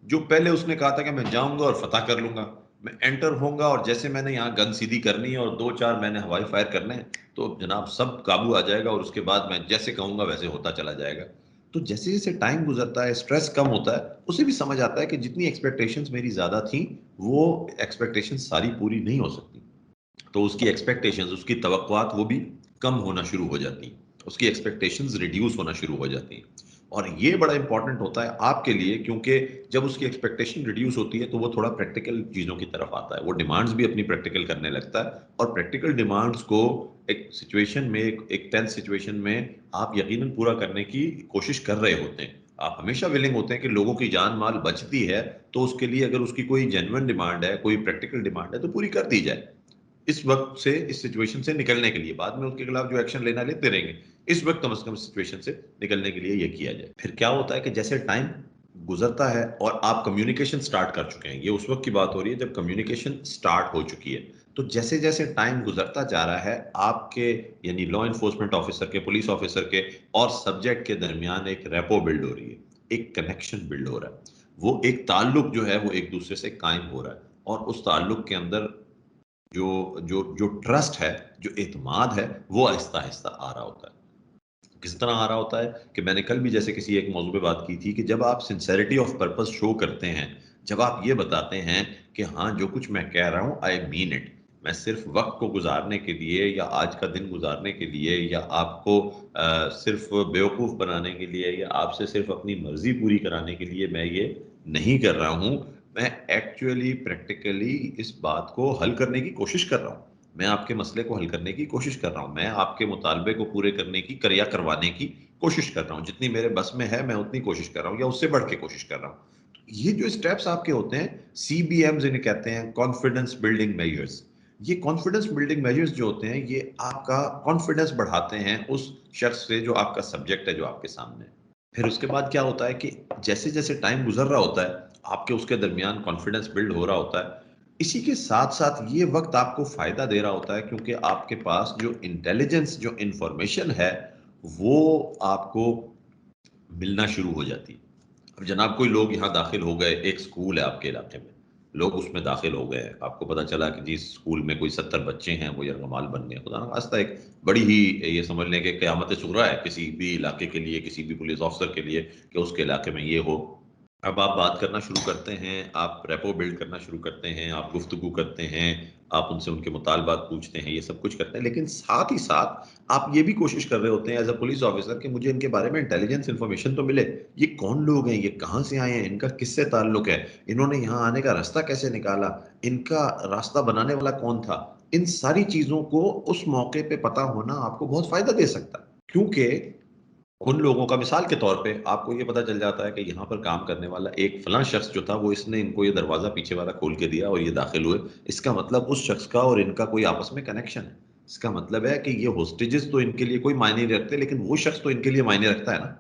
जो पहले उसने कहा था कि मैं जाऊंगा और फतह कर लूंगा, मैं एंटर होऊंगा और जैसे मैंने यहाँ गन सीधी करनी है और दो चार मैंने हवाई फायर करने हैं, तो जनाब सब काबू आ जाएगा और उसके बाद मैं जैसे कहूंगा वैसे होता चला जाएगा। तो जैसे जैसे टाइम गुजरता है, स्ट्रेस कम होता है, उसे भी समझ आता है कि जितनी एक्सपेक्टेशंस मेरी ज्यादा थी, वो एक्सपेक्टेशंस सारी पूरी नहीं हो सकती। तो उसकी एक्सपेक्टेशंस, उसकी तवक्कुआत वो भी कम होना शुरू हो जाती हैं, उसकी एक्सपेक्टेशंस रिड्यूस होना शुरू हो जाती हैं। और ये बड़ा इंपॉर्टेंट होता है आपके लिए, क्योंकि जब उसकी एक्सपेक्टेशन रिड्यूस होती है तो वो थोड़ा प्रैक्टिकल चीज़ों की तरफ आता है, वो डिमांड्स भी अपनी प्रैक्टिकल करने लगता है। और प्रैक्टिकल डिमांड्स को एक सिचुएशन में, एक टेंस सिचुएशन में आप यकीनन पूरा करने की कोशिश कर रहे होते हैं। आप हमेशा विलिंग होते हैं कि लोगों की जान माल बचती है, तो उसके लिए अगर उसकी कोई जेन्युइन डिमांड है, कोई प्रैक्टिकल डिमांड है, तो पूरी कर दी जाए। इस वक्त से, इस सिचुएशन से निकलने के लिए, बाद में उसके खिलाफ जो एक्शन लेना लेते रहेंगे, इस वक्त कम से कम सिचुएशन से निकलने के लिए ये किया जाए। फिर क्या होता है कि जैसे टाइम गुजरता है और आप कम्युनिकेशन स्टार्ट कर चुके हैं, ये उस वक्त की बात हो रही है जब कम्युनिकेशन स्टार्ट हो चुकी है, तो जैसे जैसे टाइम गुजरता जा रहा है, आपके यानी लॉ इन्फोर्समेंट ऑफिसर के, पुलिस ऑफिसर के और सब्जेक्ट के दरमियान एक रेपो बिल्ड हो रही है, एक कनेक्शन बिल्ड हो रहा है, वो एक ताल्लुक जो है वो एक दूसरे से कायम हो रहा है। और उस ताल्लुक के अंदर जो जो जो ट्रस्ट है, जो एतमाद है, वो आहिस्ता-आहिस्ता आ रहा होता है। किस तरह आ रहा होता है कि मैंने कल भी जैसे किसी एक मौजू पे बात की थी कि जब आप सिंसेरिटी ऑफ पर्पस शो करते हैं, जब आप ये बताते हैं कि हाँ, जो कुछ मैं कह रहा हूँ आई मीन इट, मैं सिर्फ वक्त को गुजारने के लिए या आज का दिन गुजारने के लिए या आपको सिर्फ बेवकूफ़ बनाने के लिए या आपसे सिर्फ अपनी मर्जी पूरी कराने के लिए मैं ये नहीं कर रहा हूँ। मैं एक्चुअली प्रैक्टिकली इस बात को हल करने की कोशिश कर रहा हूँ। मैं आपके मसले को हल करने की कोशिश कर रहा हूँ। मैं आपके मुतालबे को पूरे करने की या करवाने की कोशिश कर रहा हूँ। जितनी मेरे बस में है, मैं उतनी कोशिश कर रहा हूँ या उससे बढ़ के कोशिश कर रहा हूँ। तो ये जो स्टेप्स आपके होते हैं, सीबीएम्स इन्हें कहते हैं, कॉन्फिडेंस बिल्डिंग मेजर्स। ये कॉन्फिडेंस बिल्डिंग मेजर्स जो होते हैं, ये आपका कॉन्फिडेंस बढ़ाते हैं उस शख्स से जो आपका सब्जेक्ट है, जो आपके सामने है। फिर उसके बाद क्या होता है कि जैसे-जैसे टाइम गुज़र रहा होता है, आपके उसके दरमियान कॉन्फिडेंस बिल्ड हो रहा होता है। इसी के साथ-साथ ये वक़्त आपको फ़ायदा दे रहा होता है, क्योंकि आपके पास जो इंटेलिजेंस, जो इन्फॉर्मेशन है, वो आपको मिलना शुरू हो जाती है। अब जनाब कोई लोग यहाँ दाखिल हो गए, एक स्कूल है आपके इलाके में, लोग उसमें दाखिल हो गए, आपको पता चला कि जी स्कूल में कोई 70 बच्चे हैं, वो यरगमाल बन गए। खुदा ना खास्ता एक बड़ी ही, ये समझ लें कि क़यामत सुग़रा है किसी भी इलाके के लिए, किसी भी पुलिस ऑफ़िसर के लिए कि उसके इलाके में ये हो। अब आप बात करना शुरू करते हैं, आप रेपो बिल्ड करना शुरू करते हैं, आप गुफ्तगू करते हैं, आप उनसे उनके मुतालबात पूछते हैं, ये सब कुछ करते हैं। लेकिन साथ ही साथ आप ये भी कोशिश कर रहे होते हैं एज़ अ पुलिस ऑफ़िसर कि मुझे इनके बारे में इंटेलिजेंस इन्फॉर्मेशन तो मिले। ये कौन लोग हैं? ये कहाँ से आए हैं? इनका किससे ताल्लुक है? इन्होंने यहाँ आने का रास्ता कैसे निकाला? इनका रास्ता बनाने वाला कौन था? इन सारी चीज़ों को उस मौके पे पता होना आपको बहुत फ़ायदा दे सकता है। क्योंकि उन लोगों का, मिसाल के तौर पे आपको ये पता चल जाता है कि यहाँ पर काम करने वाला एक फलां शख्स जो था, वो इसने इनको ये दरवाज़ा पीछे वाला खोल के दिया और ये दाखिल हुए। इसका मतलब उस शख्स का और इनका कोई आपस में कनेक्शन है। इसका मतलब है कि ये होस्टेजेस तो इनके लिए कोई मायने नहीं रखते, लेकिन वो शख्स तो इनके लिए मायने रखता है ना।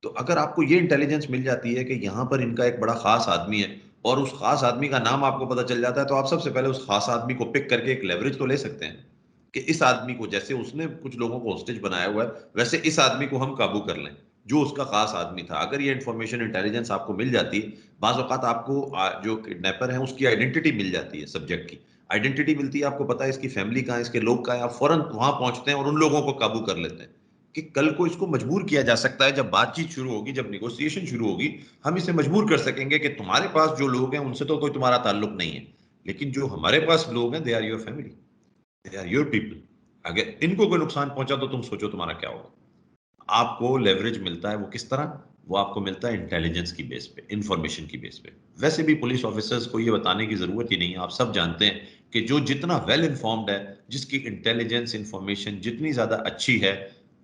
तो अगर आपको ये इंटेलिजेंस मिल जाती है कि यहाँ पर इनका एक बड़ा ख़ास आदमी है और उस ख़ास आदमी का नाम आपको पता चल जाता है, तो आप सबसे पहले उस ख़ास आदमी को पिक करके एक लेवरेज तो ले सकते हैं कि इस आदमी को, जैसे उसने कुछ लोगों को होस्टेज बनाया हुआ है, वैसे इस आदमी को हम काबू कर लें, जो उसका ख़ास आदमी था। अगर ये इन्फॉर्मेशन, इंटेलिजेंस आपको मिल जाती है, बाज़ औक़ात आपको जो किडनैपर है उसकी आइडेंटिटी मिल जाती है सब्जेक्ट की। आइडेंटिटी मिलती है, आपको पता है इसकी फैमिली कहाँ है, इसके लोग कहाँ हैं, आप फौरन वहां पहुंचते हैं और उन लोगों को काबू कर लेते हैं कि कल को इसको मजबूर किया जा सकता है। जब बातचीत शुरू होगी, जब निगोसिएशन शुरू होगी, हम इसे मजबूर कर सकेंगे कि तुम्हारे पास जो लोग हैं उनसे तो कोई तुम्हारा ताल्लुक नहीं है, लेकिन जो हमारे पास लोग हैं, they are your family, they are your people. अगर इनको कोई नुकसान पहुंचा तो तुम सोचो तुम्हारा क्या होगा। आपको लेवरेज मिलता है, वो किस तरह? वो आपको मिलता है इंटेलिजेंस की बेस पे, इंफॉर्मेशन की बेस पे। वैसे भी पुलिस ऑफिसर्स को ये बताने की जरूरत ही नहीं है, आप सब जानते हैं कि जो जितना वेल इन्फॉर्म्ड है, जिसकी इंटेलिजेंस इंफॉर्मेशन जितनी ज्यादा अच्छी है,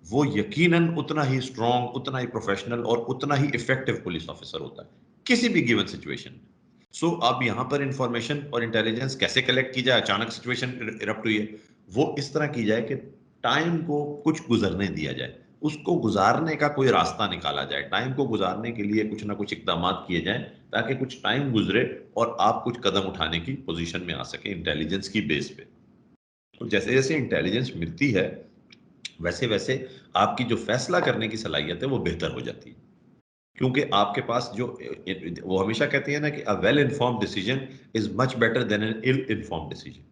वो यकीनन उतना ही स्ट्रांग, उतना ही प्रोफेशनल और उतना ही इफेक्टिव पुलिस ऑफिसर होता है किसी भी गिवन सिचुएशन में। सो अब यहां पर इंफॉर्मेशन और इंटेलिजेंस कैसे कलेक्ट की जाए? अचानक सिचुएशन इरप्ट हुई है, वो इस तरह की जाए कि टाइम को कुछ गुजरने दिया जाए, उसको गुजारने का कोई रास्ता निकाला जाए, टाइम को गुजारने के लिए कुछ ना कुछ इकदाम किए जाएं, ताकि कुछ टाइम गुजरे और आप कुछ कदम उठाने की पोजीशन में आ सके इंटेलिजेंस की बेस पे। तो जैसे जैसे इंटेलिजेंस मिलती है, वैसे वैसे आपकी जो फैसला करने की सलाहियत है वो बेहतर हो जाती है, क्योंकि आपके पास जो वो हमेशा कहती है ना कि a well informed decision is much better than an ill informed decision.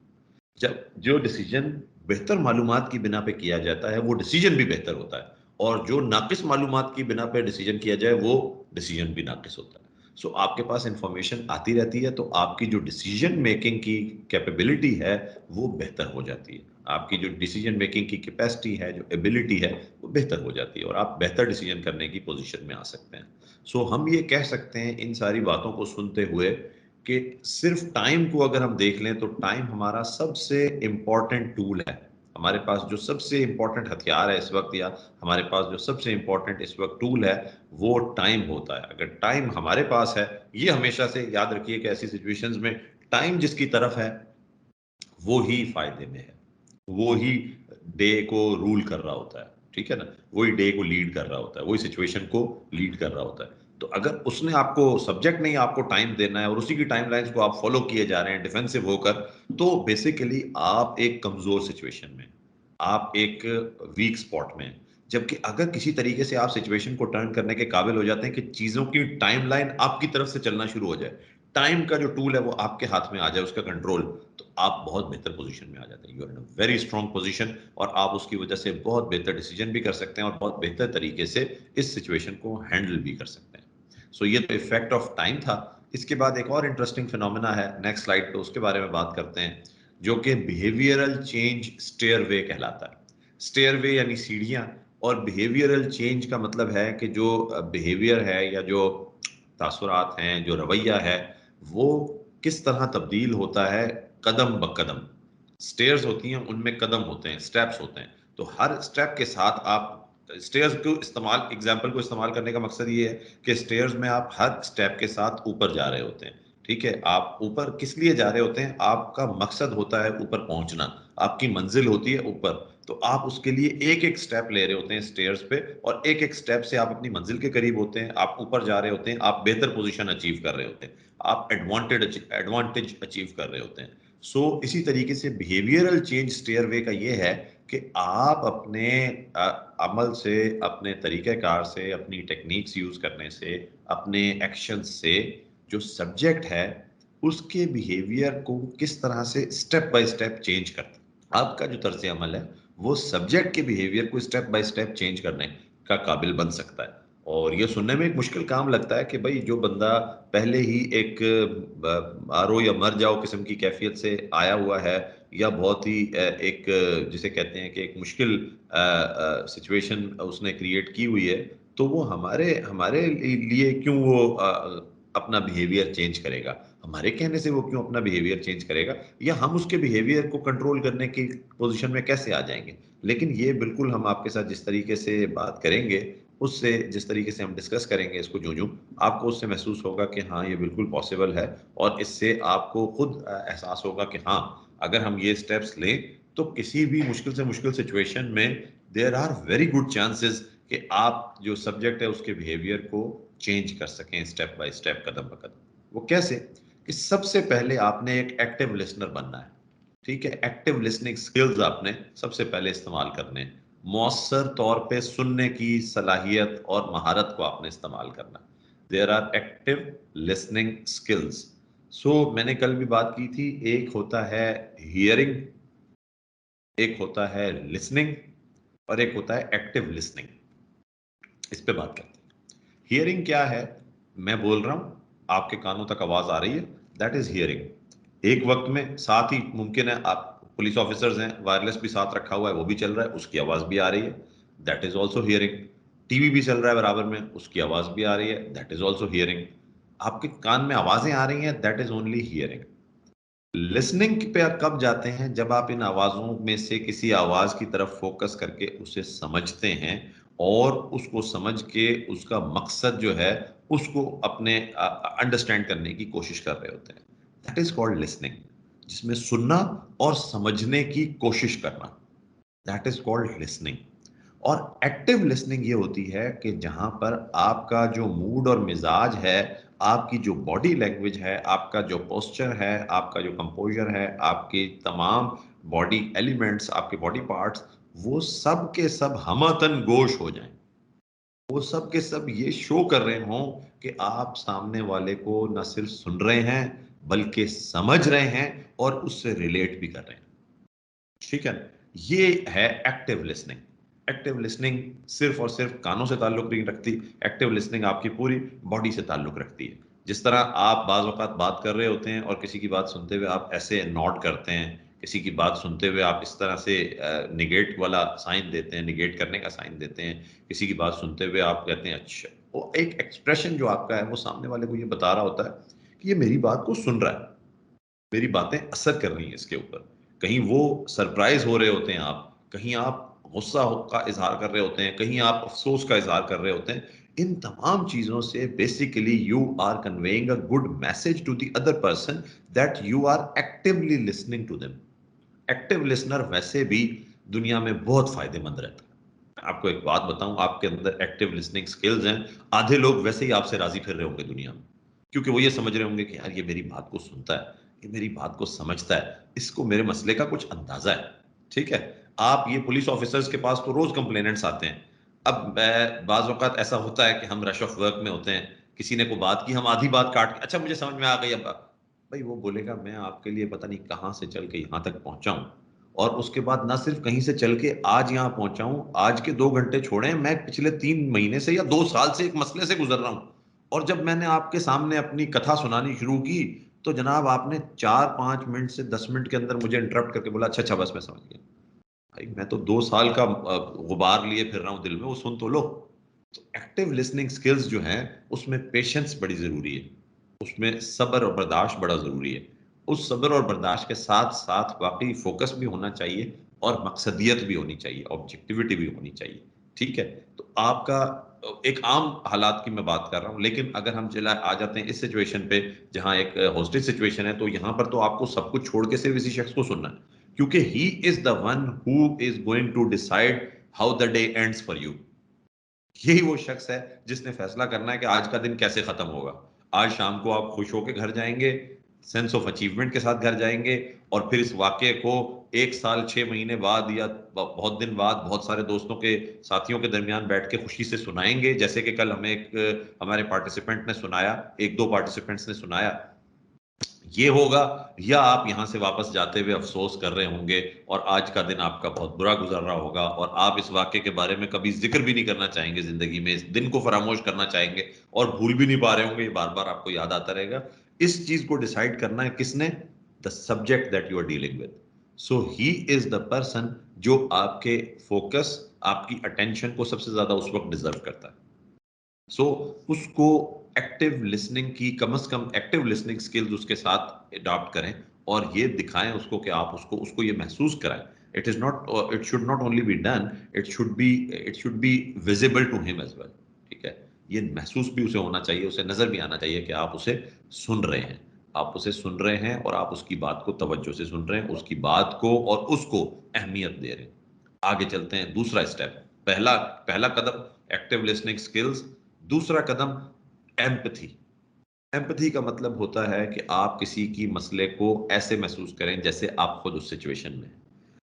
जब जो डिसीजन बेहतर मालूमात की बिना पे किया जाता है, वो डिसीजन भी बेहतर होता है, और जो नाकिस मालूमात की बिना पे डिसीजन किया जाए, वो डिसीजन भी नाकिस होता है। सो आपके पास इंफॉर्मेशन आती रहती है, तो आपकी जो डिसीजन मेकिंग की कैपेबिलिटी है, वो बेहतर हो जाती है। आपकी जो डिसीजन मेकिंग की कैपेसिटी है, जो एबिलिटी है, वो बेहतर हो जाती है और आप बेहतर डिसीजन करने की पोजीशन में आ सकते हैं। सो हम ये कह सकते हैं इन सारी बातों को सुनते हुए कि सिर्फ टाइम को अगर हम देख लें, तो टाइम हमारा सबसे इंपॉर्टेंट टूल है। हमारे पास जो सबसे इंपॉर्टेंट हथियार है इस वक्त, या हमारे पास जो सबसे इंपॉर्टेंट इस वक्त टूल है, वो टाइम होता है। अगर टाइम हमारे पास है, ये हमेशा से याद रखिए कि ऐसी सिचुएशंस में टाइम जिसकी तरफ है, वो ही फायदे में है, वो ही डे को रूल कर रहा होता है, ठीक है ना, वही डे को लीड कर रहा होता है, वही सिचुएशन को लीड कर रहा होता है। तो अगर उसने आपको सब्जेक्ट नहीं, आपको टाइम देना है और उसी की टाइमलाइंस को आप फॉलो किए जा रहे हैं डिफेंसिव होकर, तो बेसिकली आप एक कमजोर सिचुएशन में, आप एक वीक स्पॉट में। जबकि अगर किसी तरीके से आप सिचुएशन को टर्न करने के काबिल हो जाते हैं कि चीजों की टाइमलाइन आपकी तरफ से चलना शुरू हो जाए, टाइम का जो टूल है वो आपके हाथ में आ जाए, उसका कंट्रोल, तो आप बहुत बेहतर पोजीशन में आ जाते हैं। You are in a very strong position, और आप उसकी वजह से बहुत बेहतर डिसीजन भी कर सकते हैं और बहुत बेहतर तरीके से इस सिचुएशन को हैंडल भी कर सकते हैं। सो ये तो इफेक्ट ऑफ टाइम था। इसके बाद एक और इंटरेस्टिंग फिनोमेना है, नेक्स्ट स्लाइड पे उसके बारे में बात करते हैं, जो कि बिहेवियरल चेंज स्टेयरवे कहलाता है। स्टेयरवे यानी सीढ़ियां, और बिहेवियरल चेंज का मतलब है कि जो बिहेवियर है या जो तासुरात हैं, जो रवैया है, वो किस तरह तब्दील होता है कदम ब कदम। स्टेयर्स होती हैं, उनमें कदम होते हैं, स्टेप्स होते हैं। तो हर स्टेप के साथ आप स्टेयर्स को इस्तेमाल, एग्जाम्पल को इस्तेमाल करने का मकसद ये है कि स्टेयर्स में आप हर स्टेप के साथ ऊपर जा रहे होते हैं, ठीक है। आप ऊपर किस लिए जा रहे होते हैं? आपका मकसद होता है ऊपर पहुंचना, आपकी मंजिल होती है ऊपर। तो आप उसके लिए एक एक स्टेप ले रहे होते हैं स्टेयर्स पे, और एक एक स्टेप से आप अपनी मंजिल के करीब होते हैं, आप ऊपर जा रहे होते हैं, आप बेहतर पोजीशन अचीव कर रहे होते हैं, आप एडवांटेज अचीव कर रहे होते हैं। सो इसी तरीके से बिहेवियरल चेंज स्टेयरवे का ये है कि आप अपने अमल से, अपने तरीक़ेकार से, अपनी टेक्निक्स यूज करने से, अपने एक्शन से, जो सब्जेक्ट है उसके बिहेवियर को किस तरह से स्टेप बाय स्टेप चेंज करते हैं। आपका जो तर्ज अमल है, वो सब्जेक्ट के बिहेवियर को स्टेप बाय स्टेप चेंज करने का काबिल बन सकता है। और ये सुनने में एक मुश्किल काम लगता है कि भाई जो बंदा पहले ही एक मारो या मर जाओ किस्म की कैफियत से आया हुआ है, या बहुत ही एक जिसे कहते हैं कि एक मुश्किल सिचुएशन उसने क्रिएट की हुई है, तो वो हमारे हमारे लिए क्यों वो अपना बिहेवियर चेंज करेगा? हमारे कहने से वो क्यों अपना बिहेवियर चेंज करेगा? या हम उसके बिहेवियर को कंट्रोल करने की पोजीशन में कैसे आ जाएंगे? लेकिन ये बिल्कुल हम आपके साथ जिस तरीके से बात करेंगे, उससे जिस तरीके से हम डिस्कस करेंगे इसको यूं आपको उससे महसूस होगा कि हाँ, ये बिल्कुल पॉसिबल है। और इससे आपको खुद एहसास होगा कि हाँ, अगर हम ये स्टेप्स लें, तो किसी भी मुश्किल से मुश्किल सिचुएशन में there are very good chances कि आप जो सब्जेक्ट है उसके बिहेवियर को चेंज कर सकें स्टेप बाय स्टेप, कदम ब कदम। वो कैसे? कि सबसे पहले आपने एक एक्टिव लिसनर बनना है, ठीक है। एक्टिव लिसनिंग स्किल्स आपने सबसे पहले इस्तेमाल करने हैं। मौसर तौर पे सुनने की सलाहियत और महारत को आपने इस्तेमाल करना। There are active listening skills. मैंने कल भी बात की थी, एक होता है हियरिंग, एक होता है लिसनिंग, और एक होता है एक्टिव लिसनिंग। इस पे बात करते हैं। हियरिंग क्या है? मैं बोल रहा हूं, आपके कानों तक आवाज आ रही है, दैट इज हियरिंग। एक वक्त में साथ ही मुमकिन है, आप पुलिस ऑफिसर्स हैं, वायरलेस भी साथ रखा हुआ है, वो भी चल रहा है, उसकी आवाज भी आ रही है, that is also hearing. TV भी चल रहा है बराबर में, उसकी आवाज भी आ रही है, दैट इज ऑल्सो हियरिंग। आपके कान में आवाजें आ रही हैं, that is only hearing. Listening पे आप कब जाते हैं? जब आप इन आवाजों में से किसी आवाज की तरफ फोकस करके उसे समझते हैं, और उसको समझ के उसका मकसद जो है उसको अपने अंडरस्टैंड करने की कोशिश कर रहे होते हैं, दैट इज कॉल्ड लिसनिंग। जिसमें सुनना और समझने की कोशिश करना, दैट इज कॉल्ड लिसनिंग। और एक्टिव लिसनिंग ये होती है कि जहां पर आपका जो मूड और मिजाज है, आपकी जो बॉडी लैंग्वेज है, आपका जो पोस्चर है, आपका जो कंपोजर है, आपके तमाम बॉडी एलिमेंट्स, आपके बॉडी पार्ट्स, वो सब के सब हमतन गोश हो जाएं। वो सब के सब ये शो कर रहे हों कि आप सामने वाले को न सिर्फ सुन रहे हैं, बल्कि समझ रहे हैं और उससे रिलेट भी कर रहे हैं। ठीक है, ये है एक्टिव लिसनिंग। एक्टिव लिसनिंग सिर्फ और सिर्फ कानों से ताल्लुक नहीं रखती, एक्टिव लिसनिंग आपकी पूरी बॉडी से ताल्लुक रखती है। जिस तरह आप बाज औक़ात बात कर रहे होते हैं और किसी की बात सुनते हुए आप ऐसे नॉड करते हैं, किसी की बात सुनते हुए आप इस तरह से निगेट वाला साइन देते हैं, निगेट करने का साइन देते हैं, किसी की बात सुनते हुए आप कहते हैं अच्छा। वो एक एक्सप्रेशन जो आपका है, वो सामने वाले को ये बता रहा होता है कि ये मेरी बात को सुन रहा है, मेरी बातें असर कर रही हैं इसके ऊपर। कहीं वो सरप्राइज हो रहे होते हैं आप, कहीं आप गुस्सा का इजहार कर रहे होते हैं, कहीं आप अफसोस का इजहार कर रहे होते हैं। इन तमाम चीजों से basically you are conveying a good message to the other person that you are actively listening to them. Active listener वैसे भी दुनिया में बहुत फायदेमंद रहता है। आपको एक बात बताऊं, आपके अंदर एक्टिव लिसनिंग स्किल्स हैं, आधे लोग वैसे ही आपसे राजी फिर रहे होंगे दुनिया में, क्योंकि वो ये समझ रहे होंगे कि यार ये मेरी बात को सुनता है, ये मेरी बात को समझता है, इसको मेरे मसले का कुछ अंदाजा है। ठीक है, आप ये पुलिस ऑफिसर्स के पास तो रोज कंप्लेनेंट्स आते हैं। अब बाज औकात ऐसा होता है कि हम रश ऑफ वर्क में होते हैं, किसी ने को बात की, हम आधी बात काट के अच्छा मुझे समझ में आ गई, अब भाई वो बोलेगा मैं आपके लिए पता नहीं कहां से चल के यहां तक पहुंचा हूं, और उसके बाद ना सिर्फ कहीं से चल के आज यहां पहुंचा हूं, आज के 2 घंटे छोड़े, मैं पिछले 3 महीने से या 2 साल से एक मसले से गुजर रहा हूं। और जब मैंने आपके सामने अपनी कथा सुनानी शुरू की, तो जनाब आपने 4-5 मिनट से 10 मिनट के अंदर मुझे इंटरप्ट करके बोला अच्छा अच्छा बस मैं समझ गया। भाई मैं तो 2 साल का गुबार लिए फिर रहा हूं दिल में, वो सुन तो लो। तो एक्टिव लिसनिंग स्किल्स जो हैं, उसमें पेशेंस बड़ी जरूरी है, उसमें सब्र और बर्दाश्त बड़ा जरूरी है। उस सब्र और बर्दाश्त के साथ साथ वाकई फोकस भी होना चाहिए, और मकसदियत भी होनी चाहिए, ऑब्जेक्टिविटी भी होनी चाहिए। ठीक है, तो आपका एक आम हालात की मैं बात कर रहा हूं, लेकिन अगर हम चला आ जाते हैं इस सिचुएशन पे जहां एक हॉस्टेज सिचुएशन है, तो यहां पर तो आपको सब कुछ छोड़ के सिर्फ इसी शख्स को सुनना है, क्योंकि he is the one who is going to decide how the day ends for you. यही वो शख्स है जिसने फैसला करना है कि आज का दिन कैसे खत्म होगा। आज शाम को आप खुश होकर घर जाएंगे, सेंस ऑफ अचीवमेंट के साथ घर जाएंगे, और फिर इस वाक्य को 1 साल 6 महीने बाद या बहुत दिन बाद बहुत सारे दोस्तों के साथियों के दरमियान बैठ के खुशी से सुनाएंगे, जैसे कि कल हमें एक हमारे पार्टिसिपेंट ने सुनाया, एक दो पार्टिसिपेंट्स ने सुनाया। ये होगा, या आप यहां से वापस जाते हुए अफसोस कर रहे होंगे, और आज का दिन आपका बहुत बुरा गुजर रहा होगा, और आप इस वाक्य के बारे में कभी जिक्र भी नहीं करना चाहेंगे जिंदगी में, इस दिन को फरामोश करना चाहेंगे, और भूल भी नहीं पा रहे होंगे, ये बार बार आपको याद आता रहेगा। इस चीज को डिसाइड करना है किसने? The subject that you are dealing with. So he is the person जो आपके फोकस, आपकी अटेंशन को सबसे ज्यादा उस वक्त डिजर्व करता है। उसको एक्टिव लिसनिंग की कम से कम एक्टिव लिसनिंग स्किल्स उसके साथ अडॉप्ट करें, और ये दिखाएं उसको कि आप उसको उसको ये महसूस कराएं। It is not, it should not only be done, it should be visible to him as well. ठीक है, ये महसूस भी उसे होना चाहिए, उसे नजर भी आना चाहिए कि आप उसे सुन रहे हैं, आप उसे सुन रहे हैं, और आप उसकी बात को तवज्जो से सुन रहे हैं, उसकी बात को और उसको अहमियत दे रहे हैं। आगे चलते हैं, दूसरा स्टेप, पहला पहला कदम एक्टिव लिसनिंग स्किल्स। दूसरा कदम एम्पथी। एम्पथी का मतलब होता है कि आप किसी की मसले को ऐसे महसूस करें जैसे आप खुद उस सिचुएशन में हैं।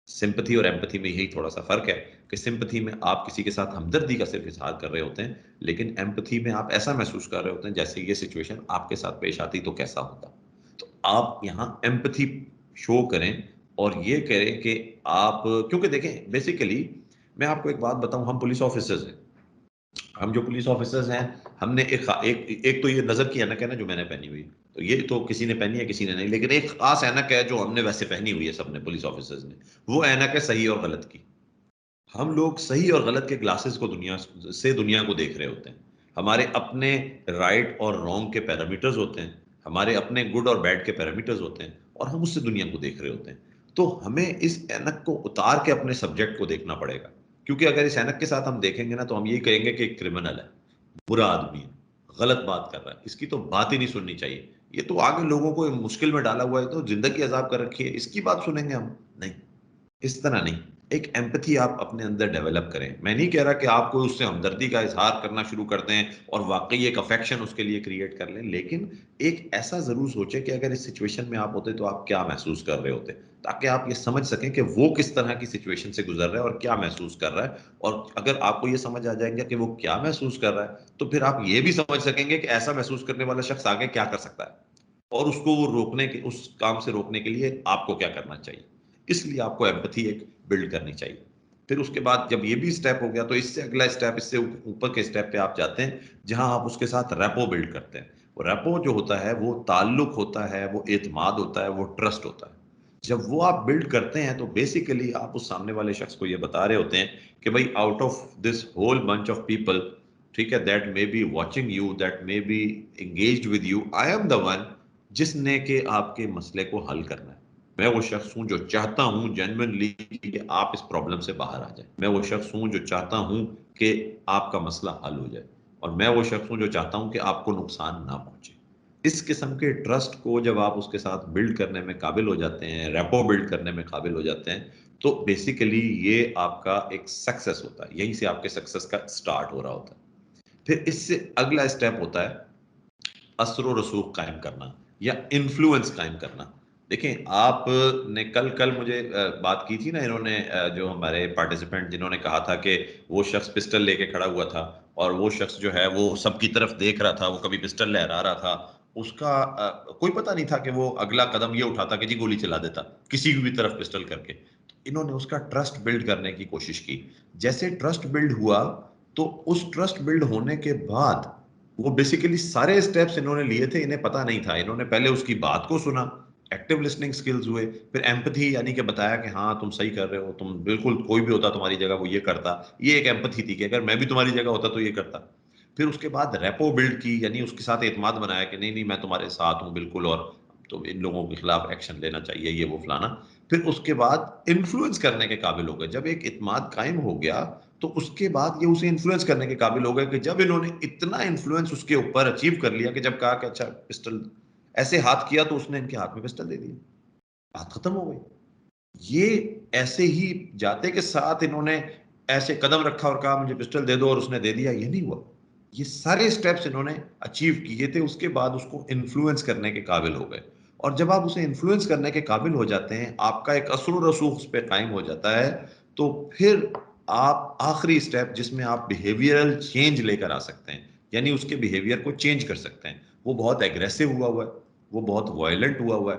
सिंपथी और एम्पथी में यही थोड़ा सा फर्क है कि सिंपथी में आप किसी के साथ हमदर्दी का सिर्फ इजहार कर रहे होते हैं, लेकिन एम्पथी में आप ऐसा महसूस कर रहे होते हैं जैसे ये सिचुएशन आपके साथ पेश आती तो कैसा होता। तो आप यहाँ एम्पैथी शो करें और ये करें कि आप, क्योंकि देखें बेसिकली मैं आपको एक बात बताऊं, हम पुलिस ऑफिसर्स हैं, हम जो पुलिस ऑफिसर्स हैं, हमने एक तो ये नजर की ऐनक है ना जो मैंने पहनी हुई, तो ये तो किसी ने पहनी है किसी ने नहीं, लेकिन एक खास ऐनक है जो हमने वैसे पहनी हुई है सबने, पुलिस ऑफिसर्स ने। वो ऐनक है सही और गलत की। हम लोग सही और गलत के ग्लासेस को दुनिया को देख रहे होते हैं। हमारे अपने राइट और रॉन्ग के पैरामीटर्स होते हैं, हमारे अपने गुड और बैड के पैरामीटर्स होते हैं, और हम उससे दुनिया को देख रहे होते हैं। तो हमें इस ऐनक को उतार के अपने सब्जेक्ट को देखना पड़ेगा, क्योंकि अगर इस ऐनक के साथ हम देखेंगे ना, तो हम यही कहेंगे कि क्रिमिनल है, बुरा आदमी है, गलत बात कर रहा है, इसकी तो बात ही नहीं सुननी चाहिए, ये तो आगे लोगों को मुश्किल में डाला हुआ है, तो जिंदगी अजाब कर रखी है, इसकी बात सुनेंगे हम? नहीं, इस तरह नहीं। एक एम्पैथी आप अपने अंदर डेवलप करें। मैं नहीं कह रहा कि आप कोई उससे हमदर्दी का इजहार करना शुरू कर दें और वाकई एक अफेक्शन उसके लिए क्रिएट कर लें, लेकिन एक ऐसा जरूर सोचें कि अगर इस सिचुएशन में आप होते तो आप क्या महसूस कर रहे होते, ताकि आप ये समझ सकें कि वो किस तरह की सिचुएशन से गुजर रहा है और क्या महसूस कर रहा है। और अगर आपको ये समझ आ जाएगा कि वो क्या महसूस कर रहा है, तो फिर आप ये भी समझ सकेंगे कि ऐसा महसूस करने वाला शख्स आगे क्या कर सकता है, और उसको वो रोकने के, उस काम से रोकने के लिए आपको क्या करना चाहिए। इसलिए आपको एम्पैथी एक बिल्ड करनी चाहिए। फिर उसके बाद जब ये भी स्टेप हो गया, तो इससे अगला स्टेप, इससे ऊपर के स्टेप पे आप जाते हैं, जहां आप उसके साथ रैपो बिल्ड करते हैं। वो रैपो जो होता है वो ताल्लुक होता है, वो एतमाद होता है, वो ट्रस्ट होता है। जब वो आप बिल्ड करते हैं, तो बेसिकली आप उस सामने वाले शख्स को ये बता रहे होते हैं कि भाई, out of this whole bunch of people, ठीक है, that may be watching you, that may be engaged with you, I am the one जिसने के आपके मसले को हल करना है। मैं वो शख्स हूं जो चाहता हूं जेन्युइनली कि आप इस प्रॉब्लम से बाहर आ जाए। मैं वो शख्स हूं जो चाहता हूं कि आपका मसला हल हो जाए। और मैं वो शख्स हूं जो चाहता हूं कि आपको नुकसान ना पहुंचे। इस किस्म के ट्रस्ट को जब आप उसके साथ बिल्ड करने में काबिल हो जाते हैं, रेपो बिल्ड करने में काबिल हो जाते हैं, तो बेसिकली ये आपका एक सक्सेस होता है। यहीं से आपके सक्सेस का स्टार्ट हो रहा होता है। फिर इससे अगला स्टेप होता है असर रसूख कायम करना या इन्फ्लुएंस कायम करना। देखें, आपने कल कल मुझे बात की थी ना, इन्होंने जो हमारे पार्टिसिपेंट जिन्होंने कहा था कि वो शख्स पिस्टल लेके खड़ा हुआ था, और वो शख्स जो है वो सबकी तरफ देख रहा था, वो कभी पिस्टल लहरा रहा था, उसका कोई पता नहीं था कि वो अगला कदम ये उठाता कि जी गोली चला देता किसी की भी तरफ पिस्टल करके। इन्होंने उसका ट्रस्ट बिल्ड करने की कोशिश की। जैसे ट्रस्ट बिल्ड हुआ, तो उस ट्रस्ट बिल्ड होने के बाद वो बेसिकली सारे स्टेप्स इन्होंने लिए थे, इन्हें पता नहीं था। इन्होंने पहले उसकी बात को सुना, एक्टिव लिसनिंग स्किल्स हुए, फिर एम्पथी यानी कि बताया कि हाँ तुम सही कर रहे हो, तुम बिल्कुल, कोई भी होता तुम्हारी जगह वो ये करता। ये एक एम्पथी थी कि अगर मैं भी तुम्हारी जगह होता तो ये करता। फिर उसके बाद रेपो बिल्ड की, यानी उसके साथ एतमाद बनाया कि नहीं नहीं मैं तुम्हारे साथ हूँ बिल्कुल, और तो इन लोगों के खिलाफ एक्शन लेना चाहिए, ये वो फलाना। फिर उसके बाद इन्फ्लुएंस करने के काबिल हो गए। जब एक इत्मीनान कायम हो गया, तो उसके बाद ये उसे इन्फ्लुएंस करने के काबिल हो गए, कि जब इन्होंने इतना इन्फ्लुएंस उसके ऊपर अचीव कर लिया कि जब कहा कि अच्छा पिस्टल, ऐसे हाथ किया तो उसने इनके हाथ में पिस्टल दे दिया, बात खत्म हो गई। ये ऐसे ही जाते के साथ इन्होंने ऐसे कदम रखा और कहा मुझे पिस्टल दे दो, और उसने दे दिया, ये नहीं हुआ। ये सारे स्टेप्स इन्होंने अचीव किए थे, उसके बाद उसको इन्फ्लुएंस करने के काबिल हो गए। और जब आप उसे इन्फ्लुएंस करने के काबिल हो जाते हैं, आपका एक असर रसूख उस पर कायम हो जाता है, तो फिर आप आखिरी स्टेप जिसमें आप बिहेवियरल चेंज लेकर आ सकते हैं, यानी उसके बिहेवियर को चेंज कर सकते हैं। वो बहुत एग्रेसिव हुआ हुआ है, वो बहुत वायलेंट हुआ हुआ है,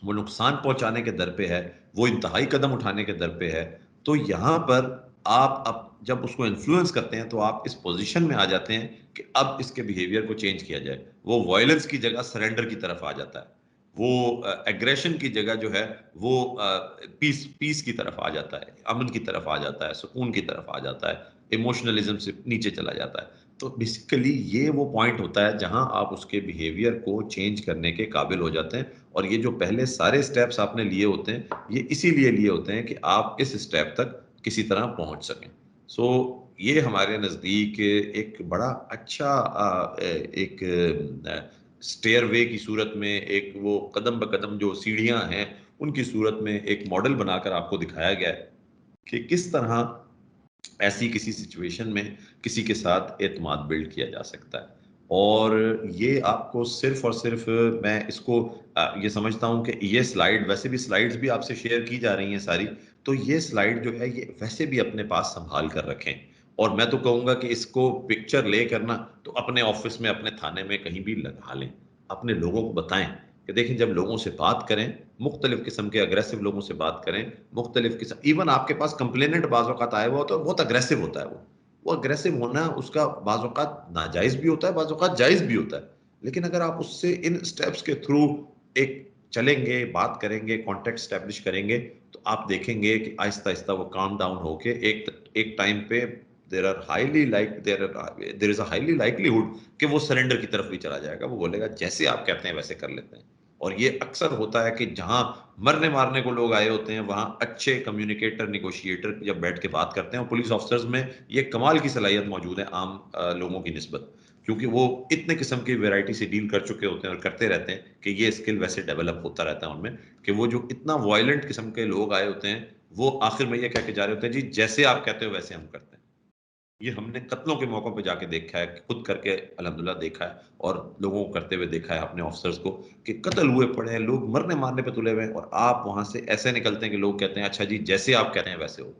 वो नुकसान पहुंचाने के दर पे है, वो इंतहाई कदम उठाने के दर पे है। तो यहाँ पर आप अब जब उसको इन्फ्लुएंस करते हैं, तो आप इस पोजीशन में आ जाते हैं कि अब इसके बिहेवियर को चेंज किया जाए। वो वायलेंस की जगह सरेंडर की तरफ आ जाता है, वो एग्रेशन की जगह जो है वो पीस पीस की तरफ आ जाता है, अमन की तरफ आ जाता है, सुकून की तरफ आ जाता है, इमोशनलिज्म से नीचे चला जाता है। तो बेसिकली ये वो पॉइंट होता है जहां आप उसके बिहेवियर को चेंज करने के काबिल हो जाते हैं। और ये जो पहले सारे स्टेप्स आपने लिए होते हैं, ये इसीलिए लिए होते हैं कि आप इस स्टेप तक किसी तरह पहुंच सकें। सो ये हमारे नज़दीक एक बड़ा अच्छा एक स्टेयरवे की सूरत में, एक वो कदम ब कदम जो सीढ़ियां हैं उनकी सूरत में एक मॉडल बनाकर आपको दिखाया गया है कि किस तरह ऐसी किसी सिचुएशन में किसी के साथ एतमाद बिल्ड किया जा सकता है। और ये आपको सिर्फ और सिर्फ, मैं इसको ये समझता हूँ कि ये स्लाइड, वैसे भी स्लाइड्स भी आपसे शेयर की जा रही हैं सारी, तो ये स्लाइड जो है ये वैसे भी अपने पास संभाल कर रखें। और मैं तो कहूँगा कि इसको पिक्चर ले करना, तो अपने ऑफिस में, अपने थाने में कहीं भी लगा लें, अपने लोगों को बताएं कि देखिए जब लोगों से बात करें, मुख्तलिफ किस्म के अग्रेसिव लोगों से बात करें, मुख्तलिफ किस्म, इवन आपके पास कंप्लेनेंट बाज़ औक़ात आया हुआ होता है, बहुत अग्रेसिव होता है वो अग्रेसिव होना उसका बाज़ औक़ात नाजायज़ भी होता है, बाज़ औक़ात जायज़ भी होता है। लेकिन अगर आप उससे इन स्टेप्स के थ्रू एक चलेंगे, बात करेंगे, कॉन्टैक्ट एस्टेब्लिश करेंगे, तो आप देखेंगे कि आहिस्ता-आहिस्ता वो काम डाउन होके एक टाइम पे there is a highly likelihood कि वो सरेंडर की तरफ भी चला जाएगा। वो बोलेगा जैसे आप कहते हैं वैसे कर लेते हैं। और ये अक्सर होता है कि जहाँ मरने-मारने को लोग आए होते हैं, वहाँ अच्छे कम्युनिकेटर, नेगोशिएटर जब बैठ के बात करते हैं, और पुलिस ऑफिसर्स में ये कमाल की सलाहियत मौजूद है आम लोगों की निस्बत। क्योंकि वो इतने किस्म की वैरायटी से डील कर चुके होते हैं और करते रहते हैं कि ये स्किल वैसे डेवलप होता रहता है उनमें, कि वो जो इतना वॉयलेंट किस्म के लोग आए होते हैं, वो आखिर में ये कह के जा रहे होते हैं, जी जैसे आप कहते हो वैसे हम करते हैं। ये हमने कत्लों के मौकों पे जाके देखा है, खुद करके अल्हम्दुलिल्लाह देखा है, और लोगों को करते हुए देखा है अपने ऑफिसर्स को, कि कत्ल हुए पड़े हैं, लोग मरने-मारने पे तुले हुए हैं, और आप वहाँ से ऐसे निकलते हैं कि लोग कहते हैं, अच्छा जी, जैसे आप कहते हैं वैसे हो।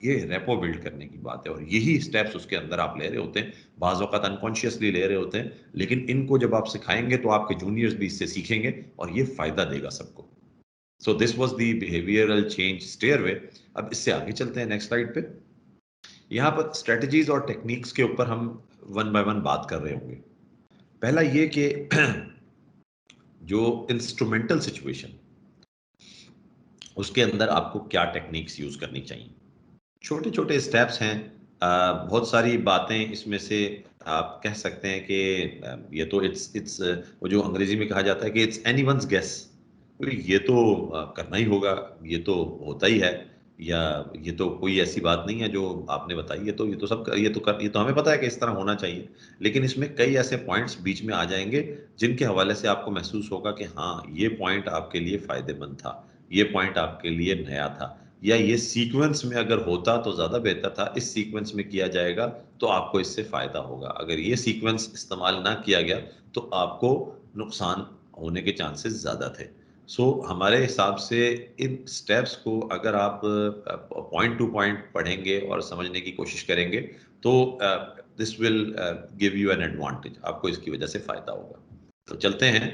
ये रेपो बिल्ड करने की बात है, और यही स्टेप्स उसके अंदर आप ले रहे होते हैं। बाज़ औक़ात अनकॉन्शियसली ले रहे होते हैं, लेकिन इनको जब आप सिखाएँगे तो आपके जूनियर्स भी इससे सीखेंगे, और ये फ़ायदा देगा सबको। So this was the behavioural change stairway. अब इससे आगे चलते हैं नेक्स्ट स्लाइड पे। यहाँ पर स्ट्रैटेजीज़ और टेक्निक्स के ऊपर हम वन बाय वन बात कर रहे होंगे। पहला ये कि जो इंस्ट्रूमेंटल सिचुएशन, उसके अंदर आपको क्या टेक्निक्स यूज़ करनी चाहिए। छोटे-छोटे स्टेप्स हैं, बहुत सारी बातें इसमें से आप कह सकते हैं कि ये तो इट्स इट्स वो जो अंग्रेज़ी में कहा जाता है कि इट्स एनीवन्स गेस, ये तो करना ही होगा, ये तो होता ही है, या ये तो कोई ऐसी बात नहीं है जो आपने बताई, ये तो हमें पता है कि इस तरह होना चाहिए। लेकिन इसमें कई ऐसे पॉइंट्स बीच में आ जाएँगे, जिनके हवाले से आपको महसूस होगा कि हाँ, ये पॉइंट आपके लिए फ़ायदेमंद था, ये पॉइंट आपके लिए नया था, या ये सीक्वेंस में अगर होता तो ज़्यादा बेहतर था, इस सीक्वेंस में किया जाएगा तो आपको इससे फ़ायदा होगा। अगर ये सीक्वेंस इस्तेमाल ना किया गया तो आपको नुकसान होने के चांसेस ज़्यादा थे। सो हमारे हिसाब से इन स्टेप्स को अगर आप पॉइंट टू पॉइंट पढ़ेंगे और समझने की कोशिश करेंगे, तो this will give you an advantage, आपको इसकी वजह से फ़ायदा होगा। तो चलते हैं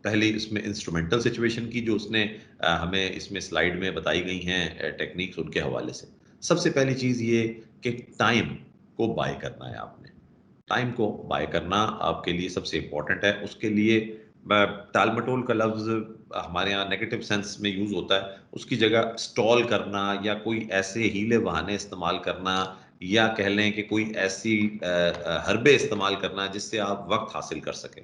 पहली इसमें इंस्ट्रूमेंटल सिचुएशन की, जो उसने हमें इसमें स्लाइड में बताई गई हैं टेक्निक्स, उनके हवाले से। सबसे पहली चीज़ ये कि टाइम को बाय करना है आपने। टाइम को बाय करना आपके लिए सबसे इम्पोर्टेंट है। उसके लिए टाल-मटोल का लफ्ज़ हमारे यहाँ नेगेटिव सेंस में यूज़ होता है। उसकी जगह स्टॉल करना, या कोई ऐसे हीले-बहाने इस्तेमाल करना, या कह लें कि कोई ऐसी हरबे इस्तेमाल करना जिससे आप वक़्त हासिल कर सकें।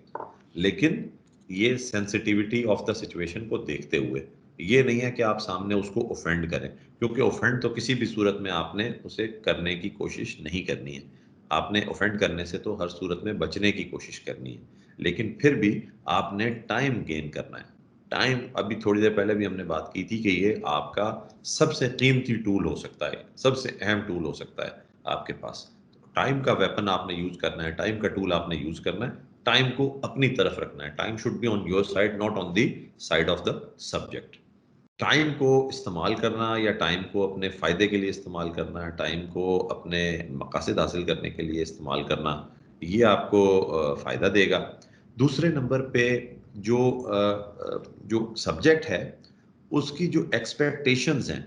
लेकिन ये सेंसिटिविटी ऑफ द सिचुएशन को देखते हुए, ये नहीं है कि आप सामने उसको ऑफेंड करें, क्योंकि ऑफेंड तो किसी भी सूरत में आपने उसे करने की कोशिश नहीं करनी है। आपने ऑफेंड करने से तो हर सूरत में बचने की कोशिश करनी है। लेकिन फिर भी आपने टाइम गेन करना है। टाइम, अभी थोड़ी देर पहले भी हमने बात की थी कि ये आपका सबसे कीमती टूल हो सकता है, सबसे अहम टूल हो सकता है आपके पास। टाइम का वेपन आपने यूज़ करना है, टाइम का टूल आपने यूज़ करना है, टाइम को अपनी तरफ रखना है। Time should be on your side, not on the side of the subject. Time को इस्तेमाल करना, या टाइम को अपने फ़ायदे के लिए इस्तेमाल करना, टाइम को अपने मकासद हासिल करने के लिए इस्तेमाल करना, ये आपको फ़ायदा देगा। दूसरे नंबर पे जो सब्जेक्ट है, उसकी जो एक्सपेक्टेशंस हैं,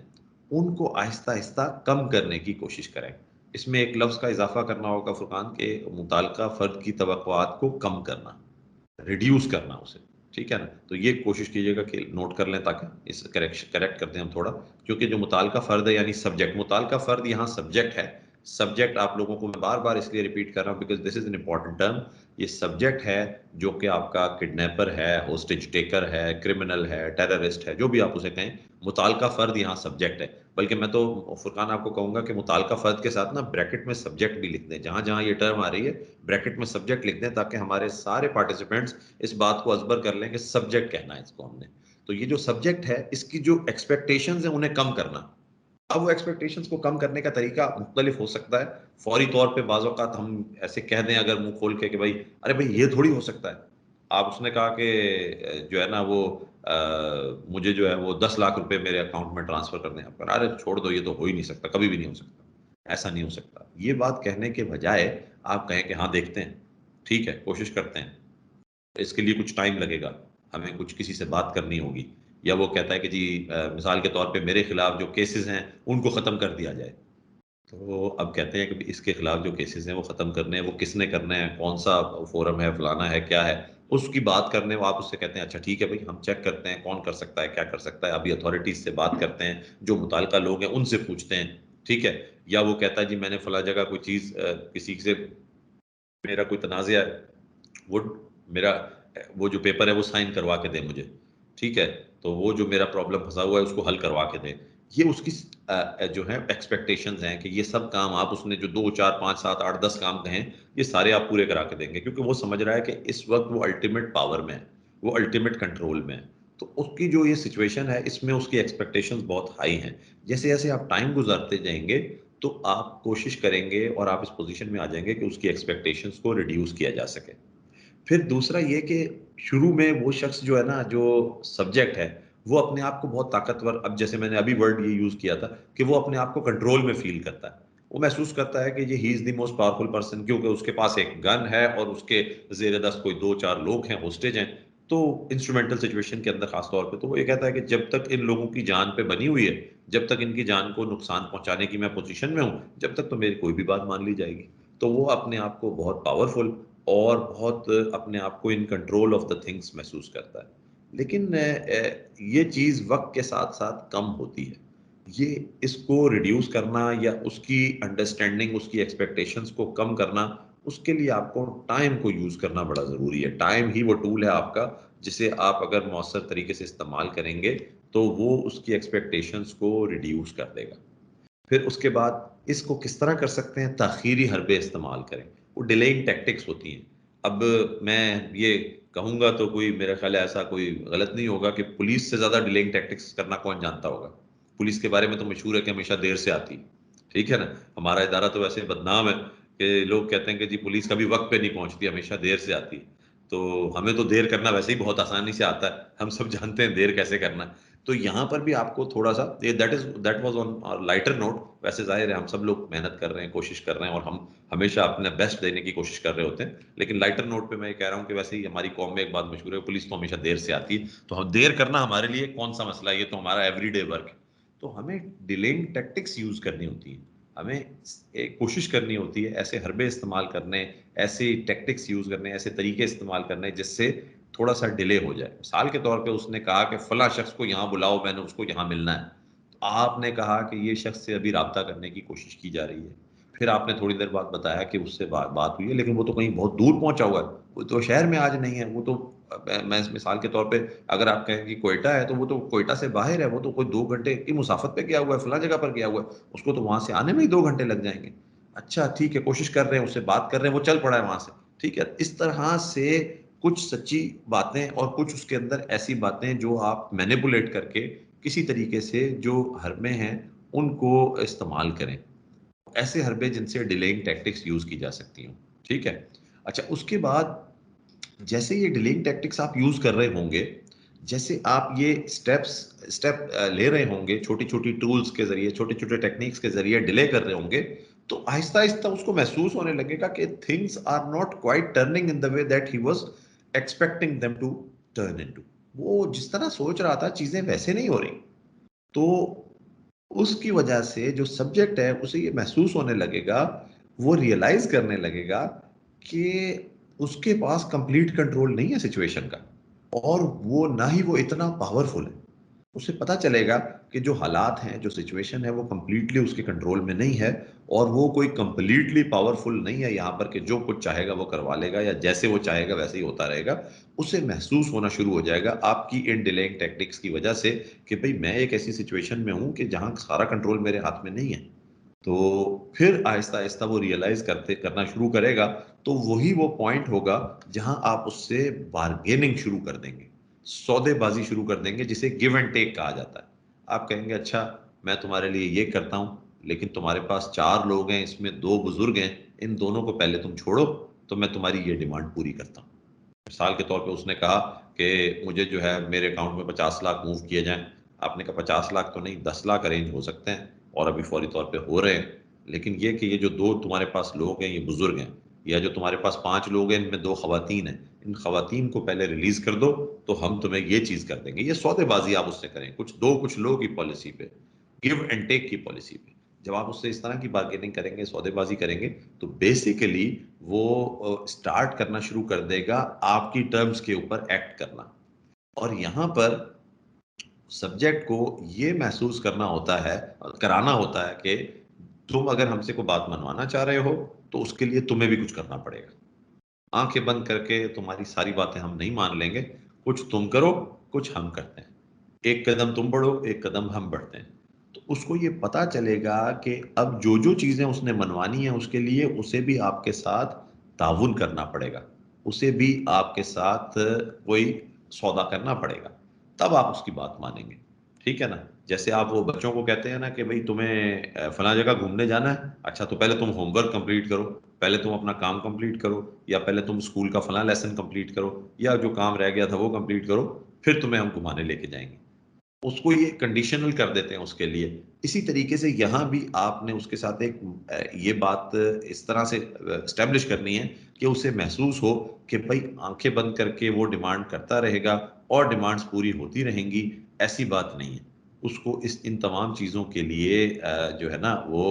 उनको आहिस्ता-आहिस्ता कम करने की कोशिश करें। इसमें एक लफ्ज़ का इज़ाफ़ा करना होगा फुरकान, के मुताल्लिका फ़र्द की तवक्कुआत को कम करना, रिड्यूस करना उसे, ठीक है ना? तो ये कोशिश कीजिएगा कि नोट कर लें, ताकि इस करेक्ट कर दें हम थोड़ा, क्योंकि जो मुताल्लिका फ़र्द है यानी सब्जेक्ट, मुताल्लिका फ़र्द यहाँ सब्जेक्ट है। सब्जेक्ट आप लोगों को मैं बार-बार इसलिए रिपीट कर रहा हूँ because this is an important term. ये सब्जेक्ट है जो कि आपका किडनैपर है, होस्टेज टेकर है, क्रिमिनल है, टेररिस्ट है, जो भी आप उसे कहें, मुताल्लिका फ़र्द यहाँ सब्जेक्ट है। बल्कि मैं तो फुरकान आपको कहूँगा कि मुताल्लिका फ़र्द के साथ ना ब्रैकेट में सब्जेक्ट भी लिख दें। जहाँ-जहाँ ये टर्म आ रही है, ब्रैकेट में सब्जेक्ट लिख दें, ताकि हमारे सारे पार्टिसिपेंट्स इस बात को अज़बर कर लें कि सब्जेक्ट कहना है इसको हमने। तो ये जो सब्जेक्ट है, इसकी जो एक्सपेक्टेशंस हैं, उन्हें कम करना। अब वो एक्सपेक्टेशंस को कम करने का तरीका मुख्तलिफ हो सकता है। फौरी तौर पे बाज़ औक़ात हम ऐसे कह दें अगर मुँह खोल के कि भाई, अरे भाई ये थोड़ी हो सकता है। आप उसने कहा कि जो है ना वो मुझे जो है वो 10 लाख रुपए मेरे अकाउंट में ट्रांसफ़र करने हैं। आप कहा, अरे छोड़ दो, ये तो हो ही नहीं सकता, कभी भी नहीं हो सकता। ऐसा नहीं हो सकता। ये बात कहने के बजाय आप कहें कि हाँ, देखते हैं। ठीक है, कोशिश करते हैं, इसके लिए कुछ टाइम लगेगा, हमें कुछ किसी से बात करनी होगी, या वो कहता है कि जी मिसाल के तौर पे मेरे खिलाफ जो केसेस हैं उनको ख़त्म कर दिया जाए। तो अब कहते हैं कि इसके खिलाफ जो केसेस हैं वो ख़त्म करने हैं, वो किसने करने हैं, कौन सा फोरम है, फलाना है, क्या है, उसकी बात करने वो आप उससे कहते हैं अच्छा ठीक है भाई, हम चेक करते हैं कौन कर सकता है, क्या कर सकता है, अभी अथॉरिटीज से बात करते हैं, जो मुताल्लिका लोग हैं उनसे पूछते हैं, ठीक है। या वो कहता है जी मैंने फला जगह कोई चीज़ किसी से मेरा कोई तनाज़ा है, वो मेरा वो जो पेपर है वो साइन करवा के दें मुझे, ठीक है। तो वो जो मेरा प्रॉब्लम फंसा हुआ है उसको हल करवा के दें। ये उसकी जो है एक्सपेक्टेशंस हैं कि ये सब काम आप उसने जो 2 4 5 7 8 10 काम कहे हैं, ये सारे आप पूरे करा के देंगे, क्योंकि वो समझ रहा है कि इस वक्त वो अल्टीमेट पावर में है, वो अल्टीमेट कंट्रोल में है। तो उसकी जो ये सिचुएशन है इसमें उसकी एक्सपेक्टेशंस बहुत हाई हैं। जैसे जैसे आप टाइम गुजारते जाएंगे तो आप कोशिश करेंगे और आप इस पोजीशन में आ जाएंगे कि उसकी एक्सपेक्टेशंस को रिड्यूस किया जा सके। फिर दूसरा ये कि शुरू में वो शख्स जो है ना, जो सब्जेक्ट है, वो अपने आप को बहुत ताकतवर, अब जैसे मैंने अभी वर्ड ये यूज़ किया था कि वो अपने आप को कंट्रोल में फ़ील करता है। वो महसूस करता है कि ये he is the most powerful person, क्योंकि उसके पास एक गन है और उसके ज़ेर-ए-दस्त कोई 2-4 लोग हैं, होस्टेज हैं। तो इंस्ट्रूमेंटल सिचुएशन के अंदर ख़ास तौर पे तो वो ये कहता है कि जब तक इन लोगों की जान पे बनी हुई है, जब तक इनकी जान को नुकसान पहुँचाने की मैं पोज़ीशन में हूँ, जब तक तो मेरी कोई भी बात मान ली जाएगी। तो वो अपने आप को बहुत पावरफुल और बहुत अपने आप को in control of the things महसूस करता है। लेकिन ये चीज़ वक़्त के साथ-साथ कम होती है। ये इसको रिड्यूस करना या उसकी अंडरस्टैंडिंग, उसकी एक्सपेक्टेशंस को कम करना, उसके लिए आपको टाइम को यूज़ करना बड़ा ज़रूरी है। टाइम ही वो टूल है आपका, जिसे आप अगर मौसर तरीके से इस्तेमाल करेंगे, तो वो उसकी एक्सपेक्टेशंस को रिड्यूस कर देगा। फिर उसके बाद इसको किस तरह कर सकते हैं? ताख़ीरी हरबे इस्तेमाल करें। वो डिलेइंग टैक्टिक्स होती हैं। अब मैं ये कहूँगा तो कोई मेरा ख़्याल है ऐसा कोई गलत नहीं होगा कि पुलिस से ज़्यादा डिलेइंग टैक्टिक्स करना कौन जानता होगा? पुलिस के बारे में तो मशहूर है कि हमेशा देर से आती है। ठीक है ना? हमारा इदारा तो वैसे बदनाम है कि लोग कहते हैं कि जी पुलिस कभी वक़्त पे नहीं पहुँचती, हमेशा देर से आती है। तो हमें तो देर करना वैसे ही बहुत आसानी से आता है। हम सब जानते हैं देर कैसे करना है। तो यहाँ पर भी आपको थोड़ा-सा ये that was on lighter note. वैसे ज़ाहिर है हम सब लोग मेहनत कर रहे हैं, कोशिश कर रहे हैं और हम हमेशा अपना बेस्ट देने की कोशिश कर रहे होते हैं। लेकिन लाइटर नोट पे मैं ये कह रहा हूँ कि वैसे ही हमारी कौम में एक बात मशहूर है, पुलिस तो हमेशा देर से आती है। तो हम देर करना हमारे लिए कौन-सा मसला है, ये तो हमारा एवरीडे वर्क है। तो हमें डिलेइंग टैक्टिक्स यूज़ करनी होती हैं। हमें कोशिश करनी होती है ऐसे हरबे इस्तेमाल करने, ऐसे टैक्टिक्स यूज़ करने, ऐसे तरीके इस्तेमाल करने जिससे थोड़ा-सा डिले हो जाए। मिसाल के तौर पे उसने कहा कि फलाँ शख़्स को यहाँ बुलाओ, मैंने उसको यहाँ मिलना है। तो आपने कहा कि ये शख़्स से अभी राब्ता करने की कोशिश की जा रही है। फिर आपने थोड़ी देर बाद बताया कि उससे बात हुई है, लेकिन वो तो कहीं बहुत दूर पहुँचा हुआ है। वो तो शहर में आज नहीं है, वो तो मैं मिसाल के तौर पे अगर आप कहें कि क्वेटा है, तो वो तो क्वेटा से बाहर है, वो तो कोई 2 घंटे की मुसाफ़त पे गया हुआ है, फलाँ जगह पर गया हुआ है। उसको तो वहाँ से आने में ही 2 घंटे लग जाएँगे। अच्छा ठीक है, कोशिश कर रहे हैं, उससे बात कर रहे हैं, वो चल पड़ा है वहाँ से। ठीक है? इस तरह से कुछ सच्ची बातें और कुछ उसके अंदर ऐसी बातें जो आप मैनिपुलेट करके किसी तरीके से जो हरबे हैं, उनको इस्तेमाल करें। ऐसे हरबे जिनसे डिलेइंग टैक्टिक्स यूज़ की जा सकती हों, ठीक है? अच्छा उसके बाद जैसे ये डिलेइंग टैक्टिक्स आप यूज़ कर रहे होंगे, जैसे आप ये स्टेप ले रहे होंगे, छोटी-छोटी टूल्स के ज़रिए, छोटे-छोटे टेक्निक्स के ज़रिए डिले कर रहे होंगे, तो आहिस्ता-आहिस्ता उसको महसूस होने लगेगा कि things are not quite turning in the way that he was expecting them to turn into. वो जिस तरह सोच रहा था, चीज़ें वैसे नहीं हो रही। तो उसकी वजह से जो सब्जेक्ट है उसे ये महसूस होने लगेगा, वो रियलाइज़ करने लगेगा कि उसके पास कंप्लीट कंट्रोल नहीं है सिचुएशन का और वो ना ही वो इतना पावरफुल है। उसे पता चलेगा कि जो हालात हैं, जो सिचुएशन है वो कंप्लीटली उसके कंट्रोल में नहीं है और वो कोई कंप्लीटली पावरफुल नहीं है यहाँ पर कि जो कुछ चाहेगा वो करवा लेगा या जैसे वो चाहेगा वैसे ही होता रहेगा। उसे महसूस होना शुरू हो जाएगा आपकी इन डिलेइंग टेक्निक्स की वजह से कि भई मैं एक ऐसी सिचुएशन में हूँ कि जहाँ सारा कंट्रोल मेरे हाथ में नहीं है। तो फिर आहिस्ता-आहिस्ता वो रियलाइज़ करना शुरू करेगा, तो वही वो पॉइंट होगा जहाँ आप उससे बार्गेनिंग शुरू कर देंगे, सौदेबाज़ी शुरू कर देंगे जिसे गिव एंड टेक कहा जाता है। आप कहेंगे अच्छा मैं तुम्हारे लिए ये करता हूँ, लेकिन तुम्हारे पास 4 लोग हैं, इसमें 2 बुज़ुर्ग हैं, इन दोनों को पहले तुम छोड़ो, तो मैं तुम्हारी ये डिमांड पूरी करता हूँ। मिसाल के तौर पे उसने कहा कि मुझे जो है मेरे अकाउंट में 50 लाख मूव किए जाएँ। आपने कहा 50 लाख तो नहीं 10 लाख अरेंज हो सकते हैं और अभी फौरी तौर पे हो रहे हैं। लेकिन ये कि ये जो 2 तुम्हारे पास लोग हैं, ये बुज़ुर्ग हैं, या जो तुम्हारे पास 5 लोग हैं इनमें 2 खवातीन हैं, इन खवातीन को पहले रिलीज कर दो तो हम तुम्हें ये चीज कर देंगे। ये सौदेबाजी आप उससे करें, कुछ लोग की पॉलिसी पे, गिव एंड टेक की पॉलिसी पे। जब आप उससे इस तरह की बार्गेनिंग करेंगे, सौदेबाजी करेंगे, तो बेसिकली वो स्टार्ट करना शुरू कर देगा आपकी टर्म्स के ऊपर एक्ट करना। और यहाँ पर सब्जेक्ट को ये महसूस करना होता है, कराना होता है कि तुम अगर हमसे कोई बात मनवाना चाह रहे हो तो उसके लिए तुम्हें भी कुछ करना पड़ेगा। आंखें बंद करके तुम्हारी सारी बातें हम नहीं मान लेंगे, कुछ तुम करो कुछ हम करते हैं, एक कदम तुम बढ़ो एक कदम हम बढ़ते हैं। तो उसको ये पता चलेगा कि अब जो जो चीजें उसने मनवानी है उसके लिए उसे भी आपके साथ ताउन करना पड़ेगा, उसे भी आपके साथ कोई सौदा करना पड़ेगा, तब आप उसकी बात मानेंगे। ठीक है ना? जैसे आप वो बच्चों को कहते हैं ना कि भाई तुम्हें फला जगह घूमने जाना है, अच्छा तो पहले तुम होमवर्क कंप्लीट करो, पहले तुम अपना काम कंप्लीट करो, या पहले तुम स्कूल का फला लेसन कंप्लीट करो, या जो काम रह गया था वो कंप्लीट करो, फिर तुम्हें हम घुमाने लेके जाएंगे। उसको ये कंडीशनल कर देते हैं उसके लिए। इसी तरीके से यहाँ भी आपने उसके साथ एक ये बात इस तरह से एस्टेब्लिश करनी है कि उसे महसूस हो कि भाई आंखें बंद करके वो डिमांड करता रहेगा और डिमांड्स पूरी होती रहेंगी, ऐसी बात नहीं है। उसको इन तमाम चीज़ों के लिए जो है ना वो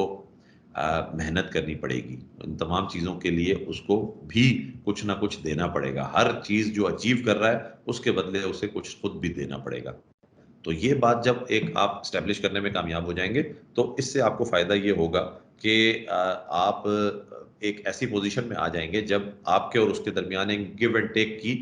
मेहनत करनी पड़ेगी, इन तमाम चीज़ों के लिए उसको भी कुछ ना कुछ देना पड़ेगा। हर चीज़ जो अचीव कर रहा है उसके बदले उसे कुछ खुद भी देना पड़ेगा। तो ये बात जब एक आप स्टैब्लिश करने में कामयाब हो जाएंगे तो इससे आपको फायदा ये होगा कि आप एक ऐसी पोजीशन में आ जाएंगे जब आपके और उसके दरमियान एक गिव एंड टेक की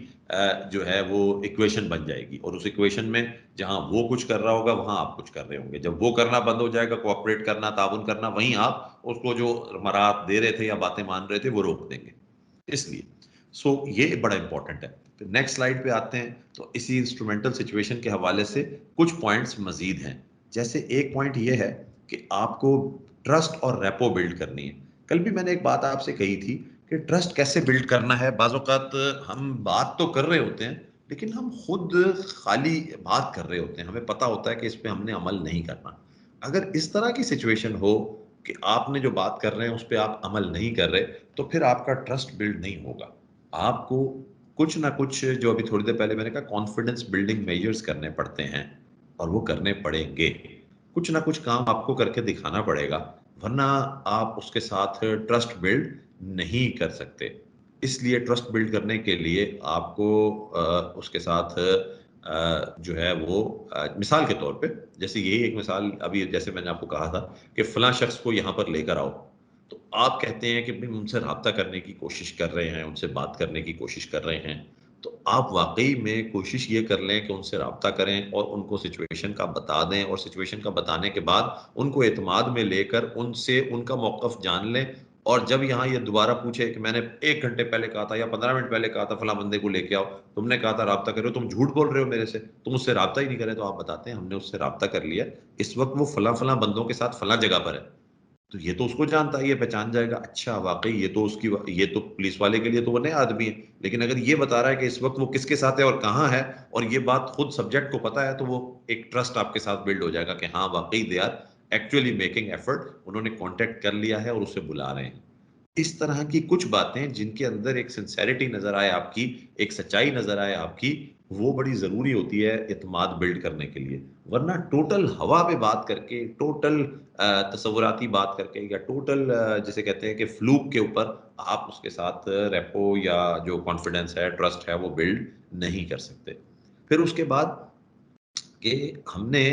जो है वो इक्वेशन बन जाएगी, और उस इक्वेशन में जहां वो कुछ कर रहा होगा वहां आप कुछ कर रहे होंगे। जब वो करना बंद हो जाएगा, कोऑपरेट करना, ताउन करना, वहीं आप उसको जो मराहत दे रहे थे या बातें मान रहे थे वो रोक देंगे। इसलिए ये बड़ा इंपॉर्टेंट है। फिर नेक्स्ट स्लाइड पे आते हैं तो इसी इंस्ट्रूमेंटल सिचुएशन के हवाले से कुछ पॉइंट्स मजीद हैं। जैसे एक पॉइंट ये है कि आपको ट्रस्ट और रेपो बिल्ड करनी है। कल भी मैंने एक बात आपसे कही थी कि ट्रस्ट कैसे बिल्ड करना है। बाज़ औक़ात हम बात तो कर रहे होते हैं लेकिन हम खुद खाली बात कर रहे होते हैं, हमें पता होता है कि इस पे हमने अमल नहीं करना। अगर इस तरह की सिचुएशन हो कि आपने जो बात कर रहे हैं उस पे आप अमल नहीं कर रहे, तो फिर आपका ट्रस्ट बिल्ड नहीं होगा। आपको कुछ ना कुछ, जो अभी थोड़ी देर पहले मैंने कहा, कॉन्फिडेंस बिल्डिंग मेजर्स करने पड़ते हैं और वो करने पड़ेंगे। कुछ ना कुछ काम आपको करके दिखाना पड़ेगा, वरना आप उसके साथ ट्रस्ट बिल्ड नहीं कर सकते। इसलिए ट्रस्ट बिल्ड करने के लिए आपको उसके साथ जो है वो मिसाल के तौर पे, जैसे यही एक मिसाल, अभी जैसे मैंने आपको कहा था कि फला शख्स को यहाँ पर लेकर आओ, तो आप कहते हैं कि भाई उनसे राब्ता करने की कोशिश कर रहे हैं, उनसे बात करने की कोशिश कर रहे हैं, तो आप वाकई में कोशिश ये कर लें कि उनसे राब्ता करें और उनको सिचुएशन का बता दें, और सिचुएशन का बताने के बाद उनको एतमाद में लेकर उनसे उनका मौक़िफ़ जान लें। और जब यहाँ ये दोबारा पूछे कि मैंने 1 घंटे पहले कहा था या 15 मिनट पहले कहा था फलाँ बंदे को लेके आओ, तुमने कहा था राब्ता करो, तुम झूठ बोल रहे हो मेरे से, तुम उससे राब्ता ही नहीं कर रहे, तो आप बताते हैं हमने उससे राब्ता कर लिया, इस वक़्त वो फलाँ-फलाँ बंदों के साथ फलाँ जगह पर है। तो ये तो उसको जानता है, ये पहचान जाएगा, अच्छा वाक़ई ये तो पुलिस वाले के लिए तो वो नया आदमी है। लेकिन अगर ये बता रहा है कि इस वक़्त वो किसके साथ है और कहाँ है, और ये बात खुद सब्जेक्ट को पता है, तो वो एक ट्रस्ट आपके साथ बिल्ड हो जाएगा कि हाँ, वाक़ई they are actually making effort, उन्होंने कॉन्टैक्ट कर लिया है और उसे बुला रहे हैं। इस तरह की कुछ बातें जिनके अंदर एक सिंसेरिटी नज़र आए आपकी, एक सच्चाई नज़र आए आपकी, वो बड़ी ज़रूरी होती है एतमाद बिल्ड करने के लिए। वरना टोटल हवा पे बात करके, टोटल तसव्वुराती बात करके, या टोटल जिसे कहते हैं कि फ्लूक के ऊपर आप उसके साथ रेपो या जो कॉन्फिडेंस है, ट्रस्ट है, वो बिल्ड नहीं कर सकते। फिर उसके बाद कि हमने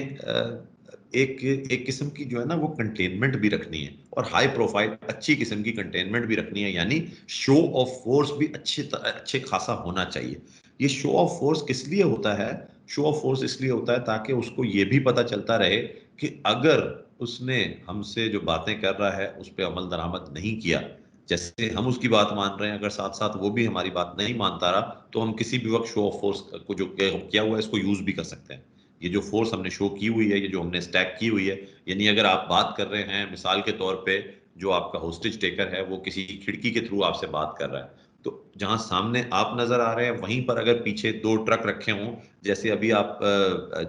एक एक किस्म की जो है ना वो कंटेनमेंट भी रखनी है, और हाई प्रोफाइल अच्छी किस्म की कंटेनमेंट भी रखनी है, यानी शो ऑफ फोर्स भी अच्छे खासा होना चाहिए। ये शो ऑफ फोर्स किस लिए होता है? शो ऑफ फोर्स इसलिए होता है ताकि उसको ये भी पता चलता रहे कि अगर उसने हमसे जो बातें कर रहा है उस पे अमल दरामद नहीं किया, जैसे हम उसकी बात मान रहे हैं, अगर साथ साथ वो भी हमारी बात नहीं मानता रहा, तो हम किसी भी वक्त शो ऑफ फोर्स को जो किया हुआ है इसको यूज भी कर सकते हैं। ये जो फोर्स हमने शो की हुई है, ये जो हमने स्टैक की हुई है, यानी अगर आप बात कर रहे हैं मिसाल के तौर पे, जो आपका होस्टेज टेकर है वो किसी खिड़की के थ्रू आपसे बात कर रहा है, तो जहां सामने आप नजर आ रहे हैं वहीं पर अगर पीछे 2 ट्रक रखे हों, जैसे अभी आप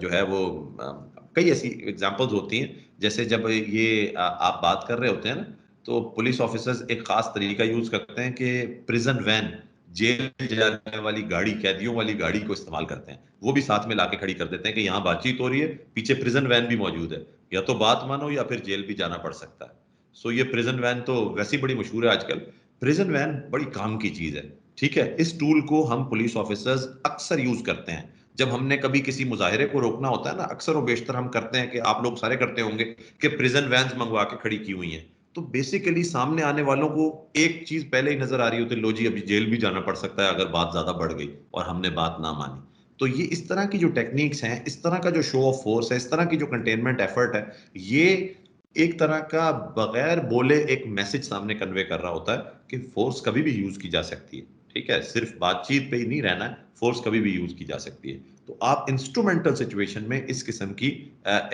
जो है वो कई ऐसी एग्जांपल्स होती हैं, जैसे जब ये आप बात कर रहे होते हैं ना, तो पुलिस ऑफिसर्स एक खास तरीका यूज करते हैं कि प्रिजन वैन, जेल जाने वाली गाड़ी, कैदियों वाली गाड़ी को इस्तेमाल करते हैं। वो भी साथ में लाके खड़ी कर देते हैं कि यहाँ बातचीत हो रही है, पीछे प्रिजन वैन भी मौजूद है, या तो बात मानो या फिर जेल भी जाना पड़ सकता है। सो ये प्रिजन वैन तो वैसी बड़ी मशहूर है आजकल। प्रिजन वैन बड़ी काम की चीज है, ठीक है। इस टूल को हम पुलिस ऑफिसर्स अक्सर यूज करते हैं जब हमने कभी किसी मुजाहिरे को रोकना होता है ना। अक्सर और बेशतर हम करते हैं कि आप लोग सारे करते होंगे कि प्रिजन वैन्स मंगवा के खड़ी की हुई हैं। तो बेसिकली सामने आने वालों को एक चीज पहले ही नजर आ रही होती है, लो जी अभी जेल भी जाना पड़ सकता है अगर बात ज्यादा बढ़ गई और हमने बात ना मानी। तो ये इस तरह की जो टेक्निक्स हैं, इस तरह का जो शो ऑफ फोर्स है, इस तरह की जो कंटेनमेंट एफर्ट है, ये एक तरह का बगैर बोले एक मैसेज सामने कन्वे कर रहा होता है कि फोर्स कभी भी यूज की जा सकती है, ठीक है। सिर्फ बातचीत पे ही नहीं रहना है, फोर्स कभी भी यूज की जा सकती है। तो आप इंस्ट्रूमेंटल सिचुएशन में इस किस्म की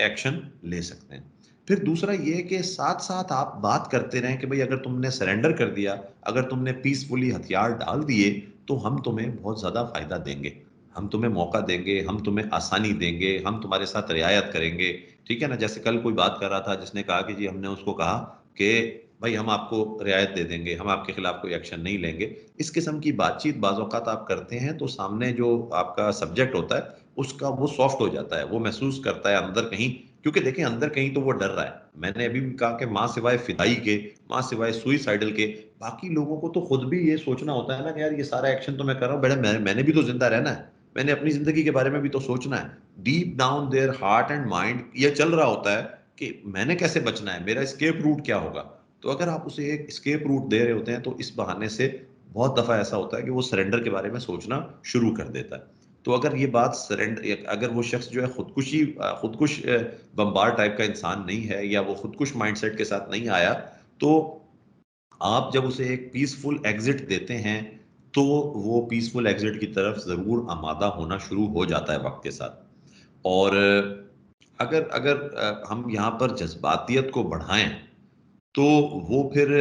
एक्शन ले सकते हैं। फिर दूसरा ये कि साथ साथ आप बात करते रहें कि भाई अगर तुमने सरेंडर कर दिया, अगर तुमने पीसफुली हथियार डाल दिए, तो हम तुम्हें बहुत ज्यादा फायदा देंगे, हम तुम्हें मौका देंगे, हम तुम्हें आसानी देंगे, हम तुम्हारे साथ रियायत करेंगे, ठीक है ना। जैसे कल कोई बात कर रहा था जिसने कहा कि जी हमने उसको कहा कि भाई हम आपको रियायत दे देंगे, हम आपके खिलाफ कोई एक्शन नहीं लेंगे। इस किस्म की बातचीत बाज़ औक़ात आप करते हैं तो सामने जो आपका सब्जेक्ट होता है उसका वो सॉफ्ट हो जाता है, वो महसूस करता है अंदर कहीं, क्योंकि देखिए अंदर कहीं तो वो डर रहा है। मैंने अभी भी कहा कि माँ सिवाय फिदाई के, माँ सिवाय सुइसाइडल के, बाकी लोगों को तो खुद भी ये सोचना होता है ना कि यार ये सारा एक्शन तो मैं कर रहा हूँ, बेटा मैंने भी तो जिंदा रहना है, मैंने अपनी जिंदगी के बारे में भी तो सोचना है। Deep down their heart and mind ये चल रहा होता है कि मैंने कैसे बचना है, मेरा एस्केप रूट क्या होगा। तो अगर आप उसे एक एस्केप रूट दे रहे होते हैं तो इस बहाने से बहुत दफा ऐसा होता है कि वो सरेंडर के बारे में सोचना शुरू कर देता है। तो अगर ये बात सरेंडर, अगर वो शख्स जो है खुदकुश बम्बार टाइप का इंसान नहीं है, या वो खुदकुश माइंडसेट के साथ नहीं आया, तो आप जब उसे एक पीसफुल एग्जिट देते हैं तो वो पीसफुल एग्जिट की तरफ जरूर आमादा होना शुरू हो जाता है वक्त के साथ। और अगर अगर हम यहाँ पर जज्बातियत को बढ़ाएं तो वो फिर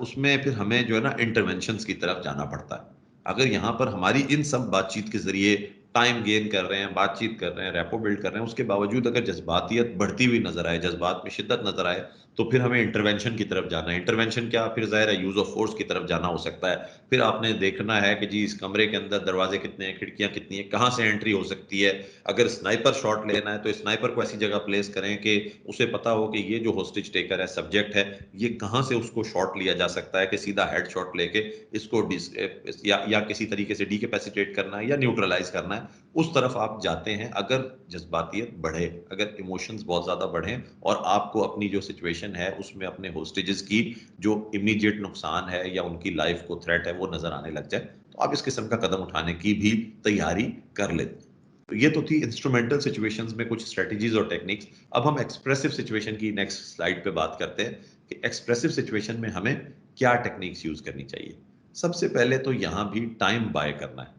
उसमें फिर हमें जो है ना इंटरवेंशंस की तरफ जाना पड़ता है। अगर यहाँ पर हमारी इन सब बातचीत के ज़रिए टाइम गेन कर रहे हैं, बातचीत कर रहे हैं, रैपो बिल्ड कर रहे हैं, उसके बावजूद अगर जज़्बातियत बढ़ती हुई नज़र आए, जज़्बात में शिद्दत नज़र आए, तो फिर हमें इंटरवेंशन की तरफ जाना है। इंटरवेंशन क्या, फिर ज़ाहिर है यूज़ ऑफ फोर्स की तरफ जाना हो सकता है। फिर आपने देखना है कि जी इस कमरे के अंदर दरवाजे कितने हैं, खिड़कियाँ कितनी हैं, कहाँ से एंट्री हो सकती है। अगर स्नाइपर शॉट लेना है तो स्नाइपर को ऐसी जगह प्लेस करें कि उसे पता हो कि ये जो होस्टेज टेकर है, सब्जेक्ट है, ये कहाँ से उसको शॉट लिया जा सकता है कि सीधा हेड शॉट लेके इसको या किसी तरीके से डीकेपेसिटेट करना है या न्यूट्रलाइज करना है, उस तरफ आप जाते हैं। अगर जज्बातियत बढ़े, अगर इमोशंस बहुत ज्यादा बढ़े और आपको अपनी जो सिचुएशन है उसमें अपने होस्टेजेस की जो इमीडिएट नुकसान है या उनकी लाइफ को थ्रेट है वो नजर आने लग जाए, तो आप इस किस्म का कदम उठाने की भी तैयारी कर लेते हैं। तो ये तो थी इंस्ट्रूमेंटल सिचुएशंस में कुछ स्ट्रेटजीज और टेक्निक्स। अब हम एक्सप्रेसिव सिचुएशन की नेक्स्ट स्लाइड पे बात करते हैं कि एक्सप्रेसिव सिचुएशन में हमें क्या टेक्निक्स यूज करनी चाहिए। सबसे पहले तो यहाँ भी टाइम बाय करना है।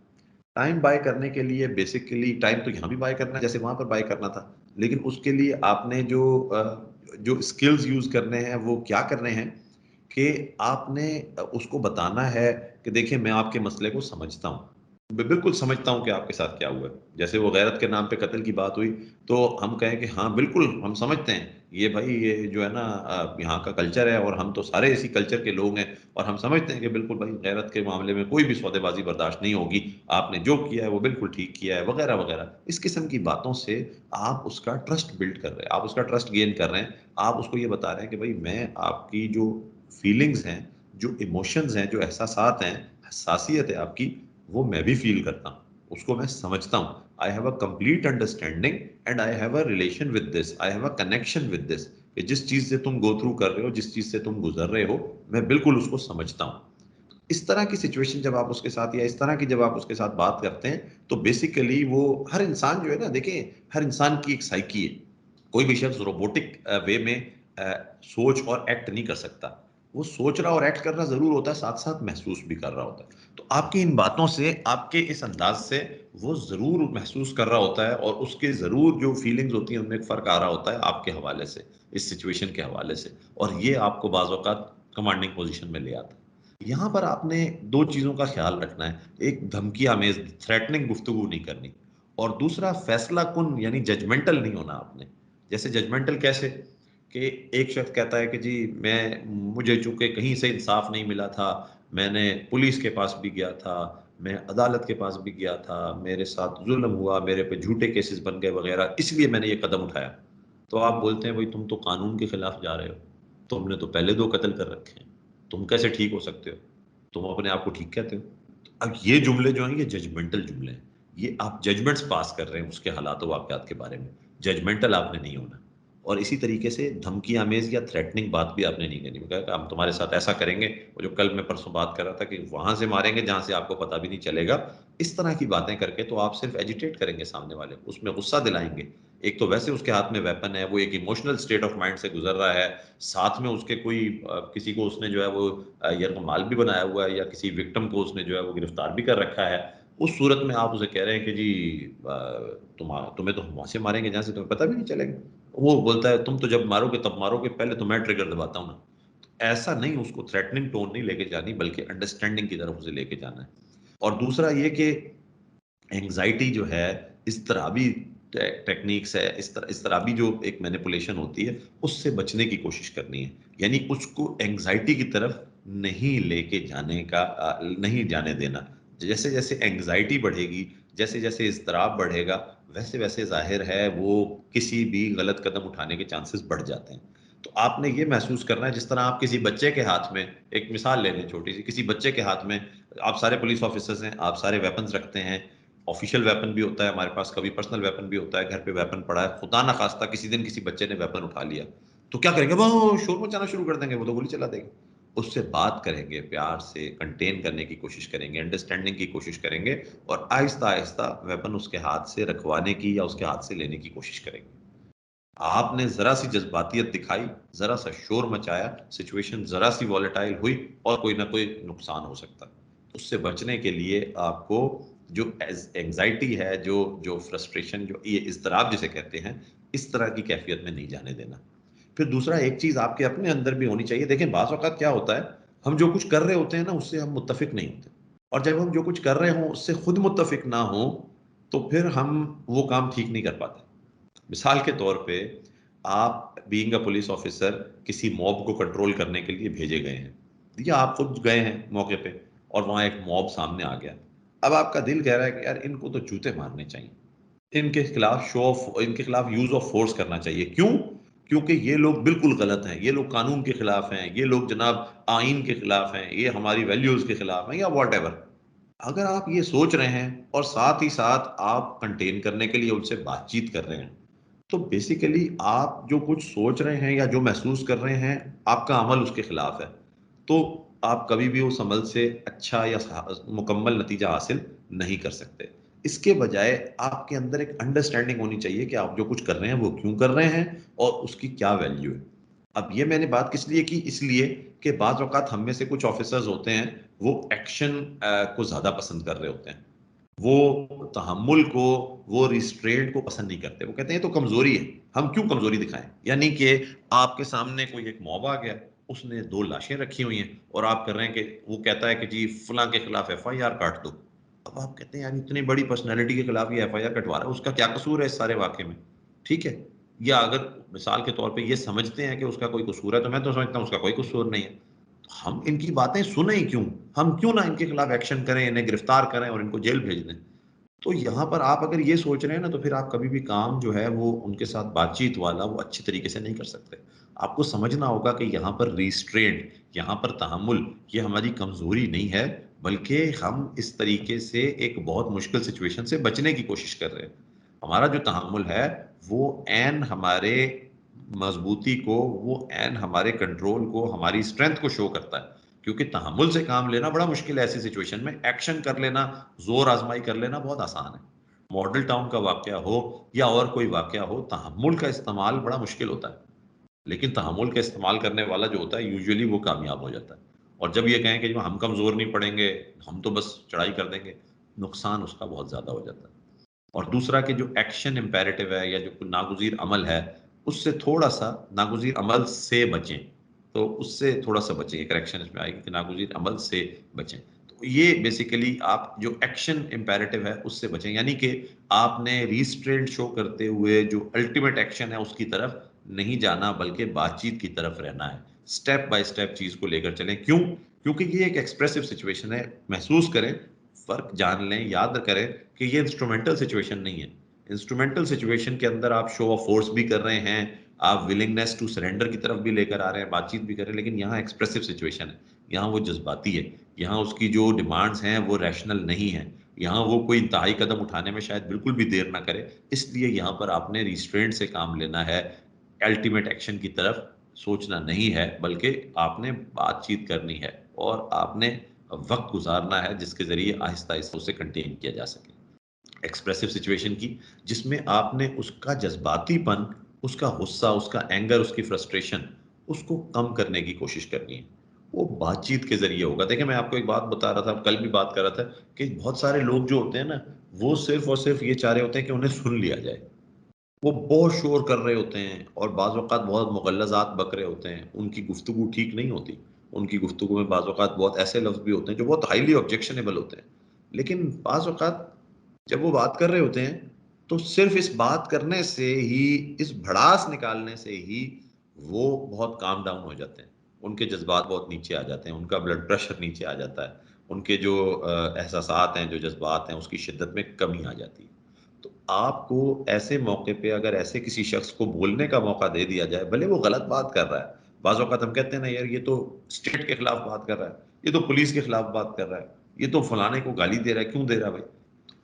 टाइम बाय करने के लिए बेसिकली टाइम तो यहाँ भी बाय करना है जैसे वहां पर बाय करना था, लेकिन उसके लिए आपने जो स्किल्स यूज करने हैं वो क्या करने हैं कि आपने उसको बताना है कि देखिए मैं आपके मसले को समझता हूँ, मैं बिल्कुल समझता हूँ कि आपके साथ क्या हुआ है। जैसे वो गैरत के नाम पे कत्ल की बात हुई, तो हम कहें कि हाँ बिल्कुल हम समझते हैं, ये भाई ये जो है ना यहाँ का कल्चर है और हम तो सारे इसी कल्चर के लोग हैं, और हम समझते हैं कि बिल्कुल भाई गैरत के मामले में कोई भी सौदेबाजी बर्दाश्त नहीं होगी, आपने जो किया है वो बिल्कुल ठीक किया है, वगैरह वगैरह। इस किस्म की बातों से आप उसका ट्रस्ट बिल्ड कर रहे हैं, आप उसका ट्रस्ट गेन कर रहे हैं। आप उसको ये बता रहे हैं कि भाई मैं आपकी जो फीलिंग्स हैं, जो इमोशंस हैं, जो एहसासात हैं, हसासियत है आपकी, वो मैं भी फील करता हूँ, उसको मैं समझता हूँ। I have a complete understanding and I have a relation with this, I have a connection with this. कि जिस चीज से तुम गो थ्रू कर रहे हो, जिस चीज से तुम गुजर रहे हो, मैं बिल्कुल उसको समझता हूँ। इस तरह की सिचुएशन जब आप उसके साथ, या इस तरह की जब आप उसके साथ बात करते हैं, तो बेसिकली वो हर इंसान जो है ना, देखिए हर इंसान की एक साइकी है। कोई भी शख्स रोबोटिक वे में सोच और एक्ट नहीं कर सकता। वो सोच रहा और एक्ट कर रहा जरूर होता है, साथ साथ महसूस भी कर रहा होता है। तो आपकी इन बातों से, आपके इस अंदाज से वो जरूर महसूस कर रहा होता है, और उसके जरूर जो फीलिंग्स होती हैं उनमें एक फर्क आ रहा होता है आपके हवाले से, इस सिचुएशन के हवाले से, और ये आपको बाज़ औक़ात कमांडिंग पोजीशन में ले आता है। यहाँ पर आपने दो चीज़ों का ख्याल रखना है। एक धमकी आमेज थ्रेटनिंग गुफ्तगू नहीं करनी, और दूसरा फैसला कुन यानी जजमेंटल नहीं होना आपने। जैसे जजमेंटल कैसे कि एक शख्स कहता है कि जी मुझे चूंकि कहीं से इंसाफ नहीं मिला था, मैंने पुलिस के पास भी गया था, मैं अदालत के पास भी गया था, मेरे साथ जुल्म हुआ, मेरे पे झूठे केसेस बन गए वगैरह, इसलिए मैंने ये कदम उठाया। तो आप बोलते हैं भाई तुम तो कानून के खिलाफ जा रहे हो, तुमने तो पहले 2 कत्ल कर रखे हैं, तुम कैसे ठीक हो सकते हो? तुम अपने आप को ठीक कहते हो? तो अब ये जुमले जो हैं ये जजमेंटल जुमले हैं। ये आप जजमेंट्स पास कर रहे हैं उसके हालात वाक़यात के बारे में। जजमेंटल आपने नहीं होना। और इसी तरीके से धमकी आमेज़ या थ्रेटनिंग बात भी आपने नहीं करनी। वो कहा कि हम तुम्हारे साथ ऐसा करेंगे, वो जो कल मैं परसों बात कर रहा था कि वहाँ से मारेंगे जहाँ से आपको पता भी नहीं चलेगा। इस तरह की बातें करके तो आप सिर्फ़ एजिटेट करेंगे सामने वाले को, उसमें गुस्सा दिलाएँगे। एक तो वैसे उसके हाथ में वेपन है, वो एक इमोशनल स्टेट ऑफ माइंड से गुज़र रहा है, साथ में उसके कोई किसी को उसने जो है वो यरग़माल भी बनाया हुआ है या किसी विक्टिम को उसने जो है वो गिरफ़्तार भी कर रखा है। उस सूरत में आप उसे कह रहे हैं कि जी तुम्हें तो हम वहाँ से मारेंगे जहाँ से तुम्हें पता भी नहीं चलेगा। वो बोलता है तुम तो जब मारोगे तब मारोगे, पहले तो मैं ट्रिगर दबाता हूँ ना। तो ऐसा नहीं, उसको थ्रेटनिंग टोन नहीं लेके जानी बल्कि अंडरस्टैंडिंग की तरफ उसे लेके जाना है। और दूसरा ये कि एंग्ज़ायटी जो है, इज़्तिराबी टेक्निक्स है, इज़्तिराबी जो एक मैनिपुलेशन होती है, उससे बचने की कोशिश करनी है। यानी उसको एंग्ज़ायटी की तरफ नहीं लेके जाने का नहीं जाने देना। जैसे-जैसे एंग्ज़ायटी बढ़ेगी, जैसे-जैसे इज़्तिराब बढ़ेगा, वैसे-वैसे ज़ाहिर है वो किसी भी गलत कदम उठाने के चांसेस बढ़ जाते हैं। तो आपने ये महसूस करना है जिस तरह आप किसी बच्चे के हाथ में एक मिसाल ले लें छोटी-सी, किसी बच्चे के हाथ में आप सारे पुलिस ऑफिसर्स हैं, आप सारे वेपन्स रखते हैं, ऑफिशियल वेपन भी होता है हमारे पास, कभी पर्सनल वेपन भी होता है, घर पे वेपन पड़ा है, खुदा ना खास्ता किसी दिन किसी बच्चे ने वेपन उठा लिया, तो क्या करेंगे? वो शोर मचाना शुरू कर देंगे, वो तो गोली चला देगा। उससे बात करेंगे, प्यार से कंटेन करने की कोशिश करेंगे, अंडरस्टैंडिंग की कोशिश करेंगे और आहिस्ता-आहिस्ता वेपन उसके हाथ से रखवाने की या उसके हाथ से लेने की कोशिश करेंगे। आपने ज़रा-सी जज़्बातियत दिखाई, ज़रा-सा शोर मचाया, सिचुएशन ज़रा-सी वॉलेटाइल हुई और कोई ना कोई नुकसान हो सकता है। उससे बचने के लिए आपको जो एंग्ज़ायटी है, जो जो फ्रस्ट्रेशन जो ये इज़्तिराब जिसे कहते हैं, इस तरह की कैफ़ियत में नहीं जाने देना। फिर दूसरा एक चीज़ आपके अपने अंदर भी होनी चाहिए। देखिए बाज़ औक़ात क्या होता है, हम जो कुछ कर रहे होते हैं ना, उससे हम मुत्तफ़िक नहीं होते और जब हम जो कुछ कर रहे हों, उससे खुद मुत्तफ़िक ना हों, तो फिर हम वो काम ठीक नहीं कर पाते। मिसाल के तौर पे आप बीइंग अ पुलिस ऑफिसर किसी मॉब को कंट्रोल करने के लिए भेजे गए हैं या आप खुद गए हैं मौके पे और वहाँ एक मॉब सामने आ गया। अब आपका दिल कह रहा है कि यार इनको तो जूते मारने चाहिए। इनके खिलाफ यूज़ ऑफ फोर्स करना चाहिए। क्यों? क्योंकि ये लोग बिल्कुल गलत हैं, ये लोग कानून के खिलाफ हैं, ये लोग जनाब आईन के खिलाफ हैं, ये हमारी वैल्यूज़ के खिलाफ हैं या व्हाटएवर। अगर आप ये सोच रहे हैं और साथ ही साथ आप कंटेन करने के लिए उनसे बातचीत कर रहे हैं, तो बेसिकली आप जो कुछ सोच रहे हैं या जो महसूस कर रहे हैं, आपका अमल उसके खिलाफ है। तो आप कभी भी उस अमल से अच्छा या मुकम्मल नतीजा हासिल नहीं कर सकते। इसके बजाय आपके अंदर एक अंडरस्टैंडिंग होनी चाहिए कि आप जो कुछ कर रहे हैं, वो क्यों कर रहे हैं और उसकी क्या वैल्यू है। अब ये मैंने बात किस लिए की? इसलिए कि बाज़ औक़ात हम में से कुछ ऑफ़िसर्स होते हैं, वो एक्शन को ज़्यादा पसंद कर रहे होते हैं। वो तहम्मुल को, वो रिस्ट्रेंट को पसंद नहीं करते। वो कहते हैं ये तो कमज़ोरी है, हम क्यों कमज़ोरी दिखाएँ? यानी कि आपके सामने कोई एक मॉब आ गया, उसने 2 लाशें रखी हुई हैं और आप कर रहे हैं कि वो कहता है कि जी फलाँ के खिलाफ एफआईआर काट दो। अब आप कहते हैं यार इतनी बड़ी पर्सनैलिटी के खिलाफ ये एफआईआर कटवा रहा है, उसका क्या कसूर है इस सारे वाक़ये में? ठीक है? या अगर मिसाल के तौर पे ये समझते हैं कि उसका कोई कसूर है, तो मैं तो समझता हूँ उसका कोई कसूर नहीं है। हम इनकी बातें सुने ही क्यों? हम क्यों ना इनके खिलाफ एक्शन करें, इन्हें गिरफ्तार करें और इनको जेल भेज दें। तो यहाँ पर आप अगर ये सोच रहे हैं ना, तो फिर आप कभी भी काम जो है वो उनके साथ बातचीत वाला वो अच्छी तरीके से नहीं कर सकते। आपको समझना होगा कि यहाँ पर रिस्ट्रेंट, यहाँ पर तहम्मुल, ये हमारी कमज़ोरी नहीं है, बल्कि हम इस तरीके से एक बहुत मुश्किल सिचुएशन से बचने की कोशिश कर रहे हैं। हमारा जो तहम्मुल है, वो ऐन हमारे मज़बूती को, वो ऐन हमारे कंट्रोल को, हमारी स्ट्रेंथ को शो करता है। क्योंकि तहम्मुल से काम लेना बड़ा मुश्किल है ऐसी सिचुएशन में, एक्शन कर लेना, ज़ोर आज़माई कर लेना बहुत आसान है। मॉडल टाउन का वाक़या हो या और कोई वाक़या हो, तहम्मुल का इस्तेमाल बड़ा मुश्किल होता है। लेकिन तहम्मुल का इस्तेमाल करने वाला जो होता है यूजुअली वो कामयाब हो जाता है। और जब ये कहें कि जो हम कमज़ोर नहीं पड़ेंगे, हम तो बस चढ़ाई कर देंगे, नुकसान उसका बहुत ज़्यादा हो जाता है। और दूसरा कि जो एक्शन इम्पेरेटिव है या जो नागुज़ीर अमल है, उससे थोड़ा-सा नागुज़ीर अमल से बचें। तो उससे थोड़ा-सा बचें, ये करेक्शन इसमें आएगी कि नागुज़ीर अमल से बचें। तो ये बेसिकली आप जो एक्शन इम्पेरेटिव है उससे बचें, यानी कि आपने रिस्ट्रेंट शो करते हुए जो अल्टीमेट एक्शन है उसकी तरफ नहीं जाना बल्कि बातचीत की तरफ रहना है। स्टेप बाय स्टेप चीज़ को लेकर चलें। क्यों? क्योंकि ये एक एक्सप्रेसिव सिचुएशन है। महसूस करें, फ़र्क जान लें, याद करें कि ये इंस्ट्रूमेंटल सिचुएशन नहीं है। इंस्ट्रूमेंटल सिचुएशन के अंदर आप शो ऑफ फोर्स भी कर रहे हैं, आप विलिंगनेस टू सरेंडर की तरफ भी लेकर आ रहे हैं, बातचीत भी कर रहे हैं, लेकिन यहाँ एक्सप्रेसिव सिचुएशन है। यहाँ वो जज़्बाती है। यहाँ उसकी जो डिमांड्स हैं वो रैशनल नहीं है। यहाँ वो कोई इंतहाई कदम उठाने में शायद बिल्कुल भी देर ना करे। इसलिए यहाँ पर आपने रिस्ट्रेंट से काम लेना है। अल्टीमेट एक्शन की तरफ सोचना नहीं है, बल्कि आपने बातचीत करनी है और आपने वक़्त गुज़ारना है जिसके ज़रिए आहिस्ता-आहिस्ता उसे कंटेन किया जा सके। एक्सप्रेसिव सिचुएशन की, जिसमें आपने उसका जज़्बातीपन, उसका गुस्सा, उसका एंगर, उसकी फ्रस्ट्रेशन, उसको कम करने की कोशिश करनी है। वो बातचीत के ज़रिए होगा। देखिए, मैं आपको एक बात बता रहा था, कल भी बात कर रहा था कि बहुत सारे लोग जो होते हैं ना, वो सिर्फ़ और सिर्फ़ ये चाह रहे होते हैं कि उन्हें सुन लिया जाए। वो बहुत शोर कर रहे होते हैं और बाज़ औक़ात बहुत मुग़ल्लज़ात बक रहे होते हैं। उनकी गुफ्तगू ठीक नहीं होती। उनकी गुफ्तगू में बाज़ औक़ात बहुत ऐसे लफ़्ज़ भी होते हैं जो बहुत हाइली ऑब्जेक्शनेबल होते हैं। लेकिन बाज़ औक़ात जब वो बात कर रहे होते हैं, तो सिर्फ़ इस बात करने से ही, इस भड़ास निकालने से ही वो बहुत काम डाउन हो जाते हैं। उनके जज़्बात बहुत नीचे आ जाते हैं, उनका ब्लड प्रेशर नीचे आ जाता है। उनके जो एहसासात हैं, जो जज़्बात हैं, उसकी शिद्दत में कमी आ जाती है। तो आपको ऐसे मौके पे अगर ऐसे किसी शख्स को बोलने का मौका दे दिया जाए, भले वो गलत बात कर रहा है। बाज़ औक़ात हम कहते हैं ना, यार ये तो स्टेट के खिलाफ बात कर रहा है, ये तो पुलिस के खिलाफ बात कर रहा है, ये तो फलाने को गाली दे रहा है, क्यों दे रहा है भाई?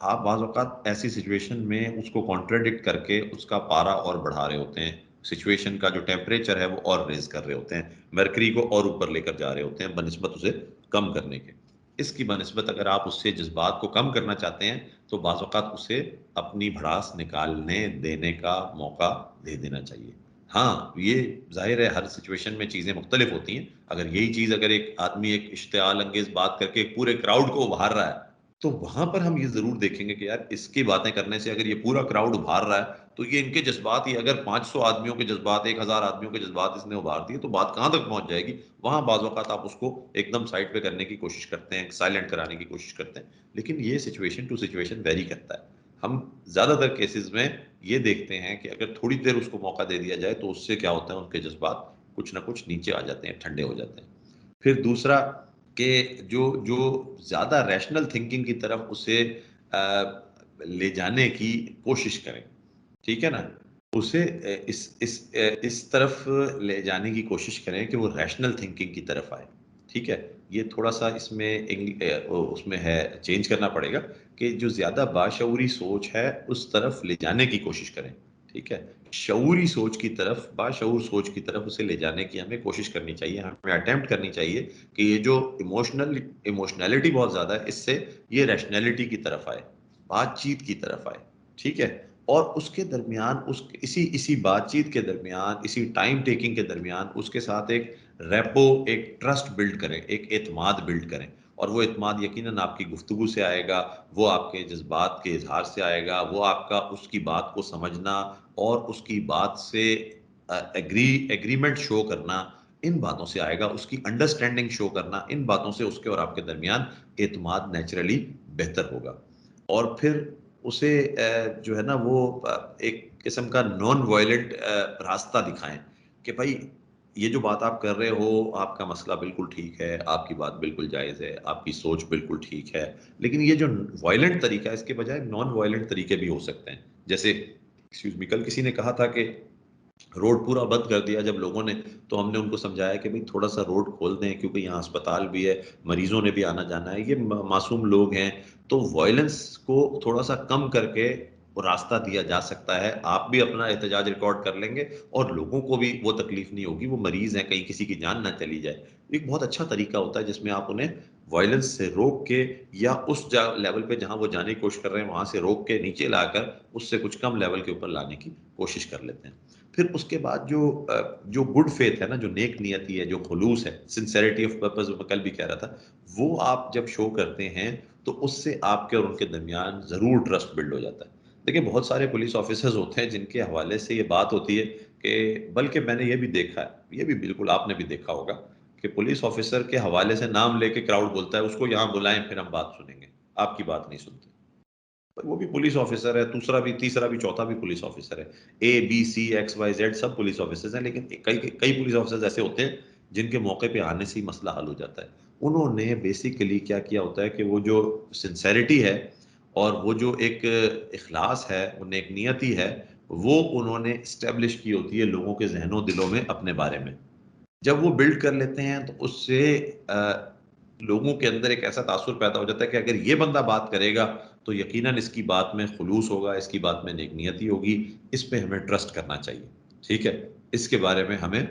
आप बाज़ औक़ात ऐसी सिचुएशन में उसको कॉन्ट्राडिक्ट करके उसका पारा और बढ़ा रहे होते हैं। सिचुएशन का जो टेम्परेचर है वो और रेज़ कर रहे होते हैं। मरकरी को और ऊपर लेकर जा रहे होते हैं बनिस्बत उसे कम करने के। इसकी बनिस्बत अगर आप उससे जज़्बात को कम करना चाहते हैं, तो बाज़ औक़ात उसे अपनी भड़ास निकालने देने का मौका दे देना चाहिए। हाँ, ये ज़ाहिर है हर सिचुएशन में चीज़ें मुख्तलिफ होती हैं। अगर यही चीज़ अगर एक आदमी एक इश्तिआल अंगेज़ बात करके एक पूरे क्राउड को उभार रहा है, तो वहाँ पर हम ये ज़रूर देखेंगे कि यार इसकी बातें करने से अगर ये पूरा क्राउड उभार रहा है, तो ये इनके जज़्बात ही अगर 500 आदमियों के जज़्बात, 1000 आदमियों के जज़्बात इसने उभार दिए, तो बात कहाँ तक पहुँच जाएगी? वहाँ बाज़ औक़ात आप उसको एकदम साइड पे करने की कोशिश करते हैं, साइलेंट कराने की कोशिश करते हैं। लेकिन ये सिचुएशन टू सिचुएशन वेरी करता है। हम ज़्यादातर केसेज़ में ये देखते हैं कि अगर थोड़ी देर उसको मौका दे दिया जाए, तो उससे क्या होता है, उनके जज़्बात कुछ न कुछ नीचे आ जाते हैं, ठंडे हो जाते हैं। फिर दूसरा कि जो जो ज़्यादा रैशनल थिंकिंग की तरफ उसे ले जाने की कोशिश करें, ठीक है ना? उसे इस तरफ ले जाने की कोशिश करें कि वो रैशनल थिंकिंग की तरफ आए, ठीक है? ये थोड़ा-सा इसमें उसमें है, चेंज करना पड़ेगा कि जो ज़्यादा बाशऊरी सोच है, उस तरफ ले जाने की कोशिश करें, ठीक है? शऊरी सोच की तरफ, बाशऊर सोच की तरफ उसे ले जाने की हमें कोशिश करनी चाहिए, हमें अटेम्प्ट करनी चाहिए कि ये जो इमोशनैलिटी बहुत ज़्यादा है, इससे ये रैशनैलिटी की तरफ आए, बातचीत की तरफ आए, ठीक है? और उसके दरमियान इसी इसी बातचीत के दरमियान, इसी टाइम टेकिंग के दरमियान उसके साथ एक रेपो, एक ट्रस्ट बिल्ड करें, एक एतमाद बिल्ड करें। और वो एतमाद यकीनन आपकी गुफ्तगू से आएगा, वो आपके जज़्बात के इज़हार से आएगा, वो आपका उसकी बात को समझना और उसकी बात से एग्रीमेंट शो करना, इन बातों से आएगा, उसकी अंडरस्टैंडिंग शो करना, इन बातों से उसके और आपके दरमियान एतमाद नेचुरली बेहतर होगा। और फिर उसे जो है ना वो एक किस्म का नॉन वायलेंट रास्ता दिखाएँ कि भाई ये जो बात आप कर रहे हो, आपका मसला बिल्कुल ठीक है, आपकी बात बिल्कुल जायज़ है, आपकी सोच बिल्कुल ठीक है। लेकिन ये जो वायलेंट तरीका है, इसके बजाय नॉन वायलेंट तरीके भी हो सकते हैं। जैसे एक्सक्यूज़ मी, कल किसी ने कहा था कि रोड पूरा बंद कर दिया जब लोगों ने, तो हमने उनको समझाया कि भई थोड़ा-सा रोड खोल दें क्योंकि यहाँ अस्पताल भी है, मरीज़ों ने भी आना-जाना है, ये मासूम लोग हैं, तो वॉयलेंस को थोड़ा-सा कम करके वो रास्ता दिया जा सकता है। आप भी अपना एहतजाज रिकॉर्ड कर लेंगे और लोगों को भी वो तकलीफ़ नहीं होगी, वो मरीज़ हैं, कहीं किसी की जान ना चली जाए। एक बहुत अच्छा तरीका होता है जिसमें आप उन्हें वॉयलेंस से रोक के या उस लेवल पे जहाँ वो जाने की कोशिश कर रहे हैं, वहाँ से रोक के नीचे लाकर उससे कुछ कम लेवल के ऊपर लाने की कोशिश कर लेते हैं। फिर उसके बाद जो गुड फेथ है ना, जो नेक नियति है, जो खुलूस है, सिंसेरिटी ऑफ पर्पस मैं कल भी कह रहा था, वो आप जब शो करते हैं, तो उससे आपके और उनके दरमियान ज़रूर ट्रस्ट बिल्ड हो जाता है। देखिए, बहुत सारे पुलिस ऑफिसर्स होते हैं जिनके हवाले से ये बात होती है कि बल्कि मैंने ये भी देखा है, ये भी बिल्कुल आपने भी देखा होगा कि पुलिस ऑफिसर के हवाले से नाम लेके क्राउड बोलता है, उसको यहाँ बुलाएँ फिर हम बात सुनेंगे, आपकी बात नहीं सुनते। वो भी पुलिस ऑफिसर है, दूसरा भी, तीसरा भी, चौथा भी पुलिस ऑफिसर है। ABCXYZ सब पुलिस ऑफिसर्स हैं, लेकिन कई कई पुलिस ऑफिसर्स ऐसे होते हैं जिनके मौके पे आने से ही मसला हल हो जाता है। उन्होंने बेसिकली क्या किया होता है कि वो जो सिंसेरिटी है और वो जो एक इखलास है, वो नेक नियति है, वो उन्होंने इस्टेब्लिश की होती है लोगों के ज़हनों दिलों में अपने बारे में। जब वो बिल्ड कर लेते हैं तो उससे लोगों के अंदर एक ऐसा तासुर पैदा हो जाता है कि अगर ये बंदा बात करेगा तो यकीनन इसकी बात में खुलूस होगा, इसकी बात में नेकनियती होगी, इस पे हमें ट्रस्ट करना चाहिए। ठीक है? इसके बारे में हमें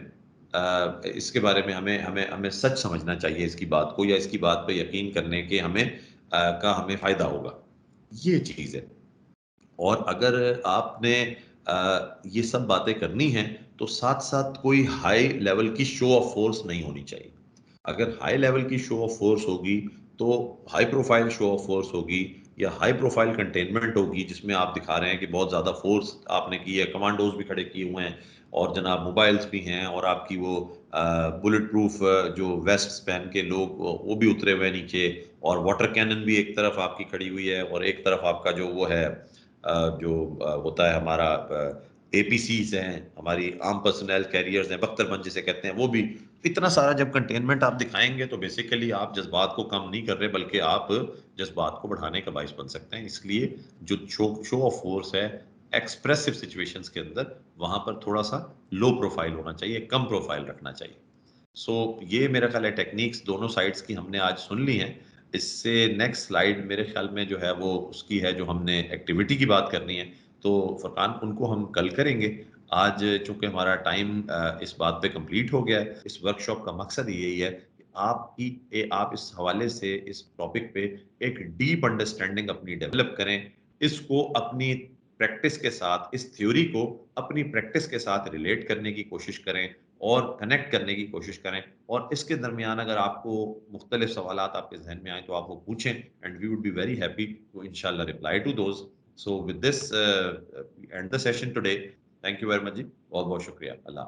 इसके बारे में हमें हमें हमें सच समझना चाहिए इसकी बात को, या इसकी बात पे यकीन करने के हमें फ़ायदा होगा। ये चीज़ है। और अगर आपने ये सब बातें करनी हैं, तो साथ-साथ कोई हाई लेवल की शो ऑफ फ़ोर्स नहीं होनी चाहिए। अगर हाई लेवल की शो ऑफ फ़ोर्स होगी, तो high profile show off force होगी या हाई प्रोफ़ाइल कंटेनमेंट होगी, जिसमें आप दिखा रहे हैं कि बहुत ज़्यादा फ़ोर्स आपने की है, कमांडोज़ भी खड़े किए हुए हैं और जनाब मोबाइल्स भी हैं और आपकी वो बुलेट प्रूफ जो वेस्ट्स पहन के लोग वो भी उतरे हुए हैं नीचे, और वाटर कैनन भी एक तरफ आपकी खड़ी हुई है और एक तरफ आपका जो वो है जो होता है हमारा एपीसीज हैं, हमारी आर्म पर्सनल कैरियर्स हैं, बख्तरबंद जिसे कहते हैं, वो भी। इतना सारा जब कंटेनमेंट आप दिखाएंगे तो बेसिकली आप जज्बात को कम नहीं कर रहे, बल्कि आप जज्बात को बढ़ाने का बाइस बन सकते हैं। इसलिए जो शो ऑफ फोर्स है एक्सप्रेसिव सिचुएशंस के अंदर, वहां पर थोड़ा सा लो प्रोफाइल होना चाहिए, कम प्रोफाइल रखना चाहिए। सो ये मेरा ख्याल है टेक्निक्स दोनों साइड्स की हमने आज सुन ली हैं। इससे नेक्स्ट स्लाइड मेरे ख्याल में जो है वो उसकी है, जो हमने एक्टिविटी की बात करनी है, तो फरकान उनको हम कल करेंगे। आज चूंकि हमारा टाइम इस बात पे कंप्लीट हो गया है, इस वर्कशॉप का मकसद यही है कि आप इस हवाले से, इस टॉपिक पे एक डीप अंडरस्टैंडिंग अपनी डेवलप करें, इसको अपनी प्रैक्टिस के साथ, इस थ्योरी को अपनी प्रैक्टिस के साथ रिलेट करने की कोशिश करें और कनेक्ट करने की कोशिश करें। और इसके दरमियान अगर आपको मुख्तलिफ सवालात आपके जहन में आए तो आप वो पूछें, and we would be very happy to इंशाल्लाह reply to those. So with this end the session today. Thank you very much ji, बहुत बहुत शुक्रिया। अल्लाह।